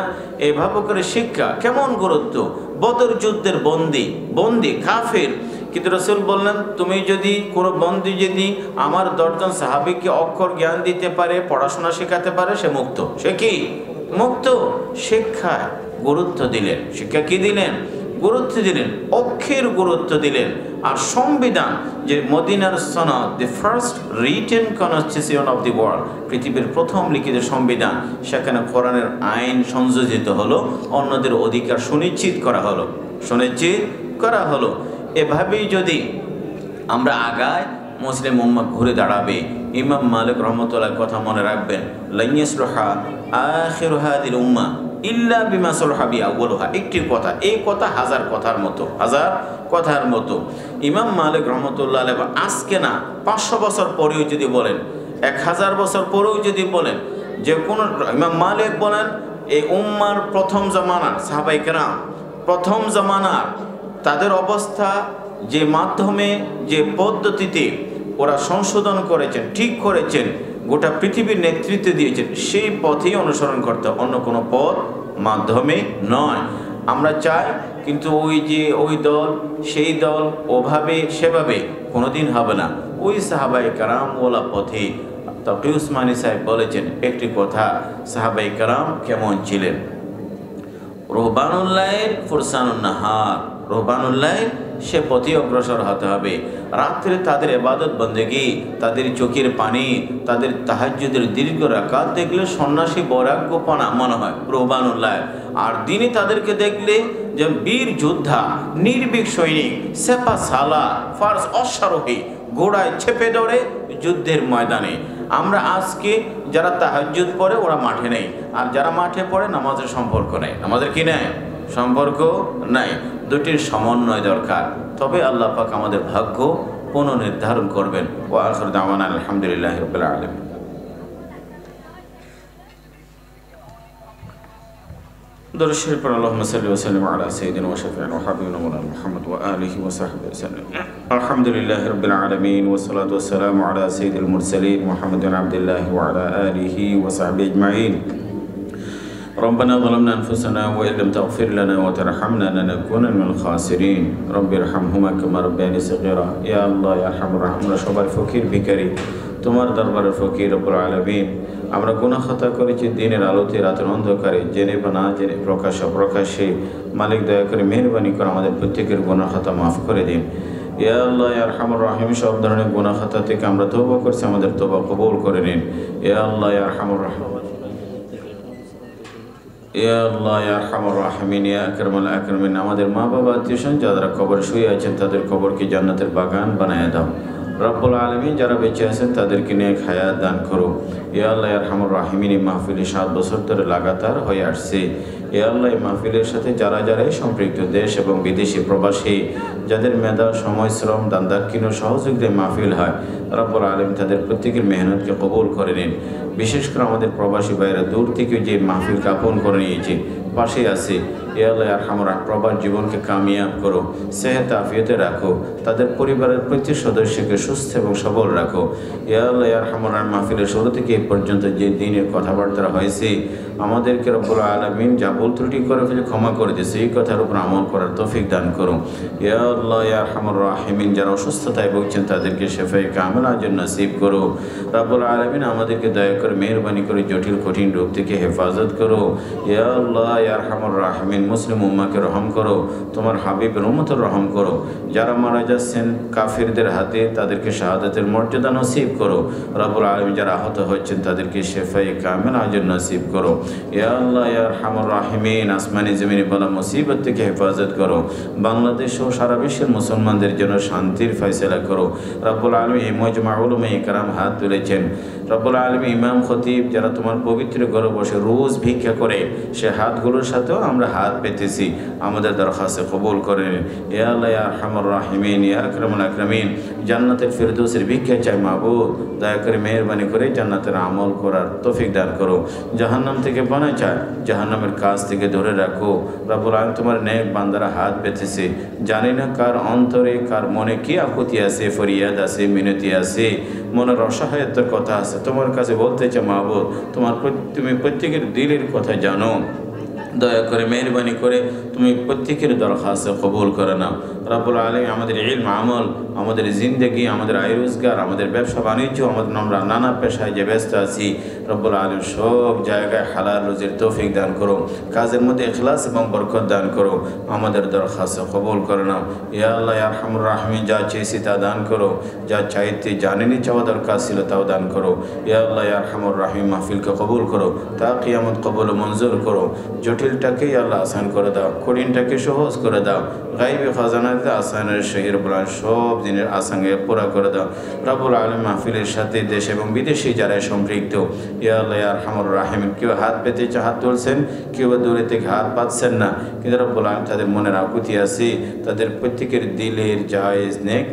এভাবে করে শিক্ষা কেমন গুরুত্ব। বদর যুদ্ধের বন্দি কাফের, কিন্তু রাসূল বললেন, তুমি যদি কোনো বন্দী যদি আমার 10 জন সাহাবীকে অক্ষর জ্ঞান দিতে পারে, পড়াশোনা শেখাতে পারে, সে মুক্ত। সে কি মুক্ত? শিক্ষায় গুরুত্ব দিলেন। শিক্ষা কি দিলেন? গুরুত্ব দিলেন, অক্ষের গুরুত্ব দিলেন। আর সংবিধান, যে মদিনার সনদ, the first written constitution of the world, পৃথিবীর প্রথম লিখিত সংবিধান, সেখানে কোরআনের আইন সংযোজিত হলো, অন্যদের অধিকার সুনিশ্চিত করা হলো। এভাবেই যদি আমরা আগায়, মুসলিম উম্মাহ ঘুরে দাঁড়াবে। ইমাম মালিক রহমতুল্লাহ কথা মনে রাখবেন, লান ইয়াসলুহা আখিরু হাযিল উম্মাহ ইল্লা বিমা সালাহা বি আউয়ালুহা। একটি কথা, এই কথা হাজার কথার মতো। ইমাম মালিক রহমতুল্লাহ আলাইহি আজকে না, 500 বছর পরেও যদি বলেন, 1000 বছর পরেও যদি বলেন, যে কোনো, ইমাম মালিক বলেন এই উম্মার প্রথম জামানার সাহাবায়ে কেরাম, প্রথম জামানার তাদের অবস্থা, যে মাধ্যমে, যে পদ্ধতিতে ওরা সংশোধন করেছেন, ঠিক করেছেন, গোটা পৃথিবীর নেতৃত্ব দিয়েছেন, সেই পথেই অনুসরণ করতে, অন্য কোনো পথ মাধ্যমে নয়। আমরা চাই, কিন্তু ওই দল, সেই দল, ওভাবে সেভাবে কোনোদিন হবে না। ওই সাহাবায়ে কেরাম ওলা পথে। তকি উসমানী সাহেব বলেছেন একটি কথা, সাহাবায়ে কেরাম কেমন ছিলেন? রুহবানুল্লাইল ফুরসানুন নাহার, রুহবানুল্লাইল সে পথে অগ্রসর হতে হবে। রাত্রে তাদের ইবাদত বন্দেগী, তাদের চোখের পানি, তাদের তাহাজ্জুদের দীর্ঘ রাকাত দেখলে সন্ন্যাসী বৈরাগ্যপনা মনে হয়, রুহবানুল্লাইল। আর দিনে তাদেরকে দেখলে যে বীর যোদ্ধা, নির্ভীক সৈনিক, সেপা সালার, ফার্স অশ্বারোহী, ঘোড়ায় চেপে ধরে যুদ্ধের ময়দানে। আমরা আজকে যারা তাহাজ্জুদ পড়ে ওরা মাঠে নেই, আর যারা মাঠে পড়ে নামাজের সম্পর্ক নেই। আমাদের কি নেই? সম্পর্ক নাই। দুটির সমন্বয় দরকার, তবে আল্লাহ পাক আমাদের ভাগ্য পুনর্নির্ধারণ করবেন। ওয়া আখিরু দাওয়ানা আলহামদুলিল্লাহি রাব্বিল আলামিন। দরুদ শরীফ পড়ুন। আল্লাহুম্মা সাল্লি ওয়া সাল্লিম আলা সাইয়্যিদিনা ওয়া শাফি'িনা ওয়া হাবিবিনা মাওলানা মুহাম্মদ ওয়া আলিহি ওয়া সাহবিহি ওয়াসাল্লাম। আলহামদুলিল্লাহি রাব্বিল আলামিন ওয়া সলাতু ওয়া সালামু আলা সাইয়্যিদিল মুরসালিন মুহাম্মাদিন আবদুল্লাহি ওয়া আলা আলিহি ওয়া সাহবিহি আজমাইন। ربنا ظلمنا أنفسنا وإن لم تغفر لنا وترحمنا لنكونن من الخاسرين رب ارحمهما كما ربياني صغيرا يا الله يا أرحم الراحمين সবাই ফকির ভিখারি তোমার দরবারের ফকির রব্বুল আলামিন আমরা গুনাহ খাতা করেছি দিনের আলোতে রাতের অন্ধকারে জেনে বা না জেনে প্রকাশ্যে অপ্রকাশ্যে মালিক দয়া করে মেহেরবানি করে আমাদের প্রত্যেকের গুনাহ খাতা মাফ করে দিন ইয়া আল্লাহ ইয়া আরহামুর রাহিম সব ধরনের গুনাহ খাতা থেকে আমরা তওবা করছি আমাদের তওবা কবুল করে নিন ইয়া আল্লাহ ইয়া আরহামুর রাহিম ইয়া আল্লাহ ইয়া আরহামুর রাহিমিন ইয়া আকরামুল আকরামিন আমাদের মা বাবা আত্মীয়স্বজন যারা কবরে শুয়ে আছেন তাদের কবরকে জান্নাতের বাগান বানায় দাও রব্বুল আলামিন যারা বেঁচে আছেন তাদেরকে নেক হায়াত দান করো ইয়া আল্লাহ ইয়া আরহামুর রাহিমিন এই মাহফিলে 7 বছর ধরে লাগাতার হয়ে আসছে ইয়া আল্লাহ এই মাহফিলের সাথে যারাই সম্পৃক্ত দেশ এবং বিদেশি প্রবাসী যাদের মেধা সময় শ্রম দান দাক্ষিণ্য সহযোগিতায় মাহফিল হয় রব্বুল আলামিন তাদের প্রত্যেকের মেহনতকে কবুল করে নিন বিশেষ করে আমাদের প্রবাসী ভাইয়েরা দূর থেকে যে মাহফিলকে আপন করে নিয়েছে পাশে আছে ইয়া আল্লাহ আরহামুর প্রবাস জীবনকে কামিয়াব করো সেহত আফিয়তে রাখো তাদের পরিবারের প্রতি সদস্যকে সুস্থ এবং সবল রাখো ইয়া আল্লাহ আরহামুর মাহফিলের শুরু থেকে এই পর্যন্ত যে দিনের কথাবার্তা হয়েছে আমাদেরকে রব্বুল আলামিন যা ভুল ত্রুটি করে ফেলে ক্ষমা করে দিয়েছে এই কথার উপর আমল করার তৌফিক দান করো ইয়া আল্লাহ ইয়া আরহামুর রাহিমিন যারা অসুস্থতায় ভুগছেন তাদেরকে শেফায়ে কামিলা আজর নসিব করো রব্বুল আলামিন আমাদেরকে দয়া করে মেহেরবানি করে জটিল কঠিন রোগ থেকে হেফাজত করো ইয়া আল্লাহ ইয়া আরহামুর রাহিমিন মুসলিম উম্মাহকে রহম করো তোমার হাবিবের উম্মতের রহম করো যারা মারা যাচ্ছেন কাফিরদের হাতে তাদেরকে শাহাদাতের মর্যাদা নসিব করো রব্বুল আলামিন যারা আহত হচ্ছেন তাদেরকে শেফায়ে কামিলা আজর নসিব করো ইয়া আল্লাহ ইয়া আরহামুর রাহিমিন আসমানি জমিনে বালা মুসিবত থেকে হেফাজত করো বাংলাদেশ ও সারা বিশ্বের মুসলমানদের জন্য শান্তির ফয়সালা করো রব্বুল আলামিন এই মজমা উলামায়ে কেরাম হাত তুলেছেন রব্বুল আলামিন ইমাম খতিব যারা তোমার পবিত্র ঘরে বসে রোজ ভিক্ষা করে সে হাতগুলোর সাথেও আমরা হাত পেতেছি আমাদের দরখাস্ত কবুল করে নিন ইয়া আল্লাহ ইয়া আরহামুর রাহিমিন ইয়া আকরামুল আকরামিন জান্নাতের ফেরদৌসের ভিক্ষা চাই মাবুদ দয়া করে মেহেরবানি করে জান্নাতের আমল করার তৌফিক দান করো জাহান্নাম থেকে বাঁচা চায় জাহান্নামের কাজ থেকে ধরে রাখো রব্বুল আলামিন তোমার নেক বান্দারা হাত পেতেছে জানি না কার অন্তরে কার মনে কি আকুতি আছে ফরিয়াদ আছে মিনতি আছে মনের অসহায়তার কথা আছে তোমার কাছে বলতে চাই মাবুদ তুমি প্রত্যেকের দিলের কথা জানো দয়া করে মেহেরবানি করে তুমি প্রত্যেকের দরখাস্ত কবুল করে নাও রব্বুল আলামিন আমাদের ইলম আমল আমাদের জিন্দেগি আমাদের আয় রোজগার আমাদের ব্যবসা বাণিজ্য আমাদের আমরা নানা পেশায় যে ব্যস্ত আছি রব্বুল আলামিন সব জায়গায় হালাল রুজির তৌফিক দান করো কাজের মধ্যে ইখলাস এবং বরকত দান করো আমাদের দরখাস্ত কবুল করে নাও ইয়া আল্লাহ ইয়া আরহামুর রাহিমিন যা চেয়েছি তা দান করো যা চাইতে জানেনি চাওয়া দরকার ছিল তাও দান করো ইয়া আল্লাহ ইয়া আরহামুর রাহিম মাহফিলকে কবুল করো তা কিয়ামত কবুল মঞ্জুর করো জটিলটাকেই আল্লাহ আসান করে দাও কঠিনটাকে সহজ করে দাও গাইবে খাজানাতে আসানের শহীর বলান সব দিনের আসাঙ্গে পুরা করে দাও রব্বুল আলামিন মাহফিলের সাথে দেশ এবং বিদেশি যারা সম্পৃক্ত ইয়া আল্লাহ ইয়া আরহামুর রাহিমিন কেউ হাত পেতে হাত তুলছেন কেউ দূরে থেকে হাত পাচ্ছেন না কিন্তু রব্বুল আলামিন তাদের মনের আকুতি আছে তাদের প্রত্যেকের দিলের জায়েজ নেক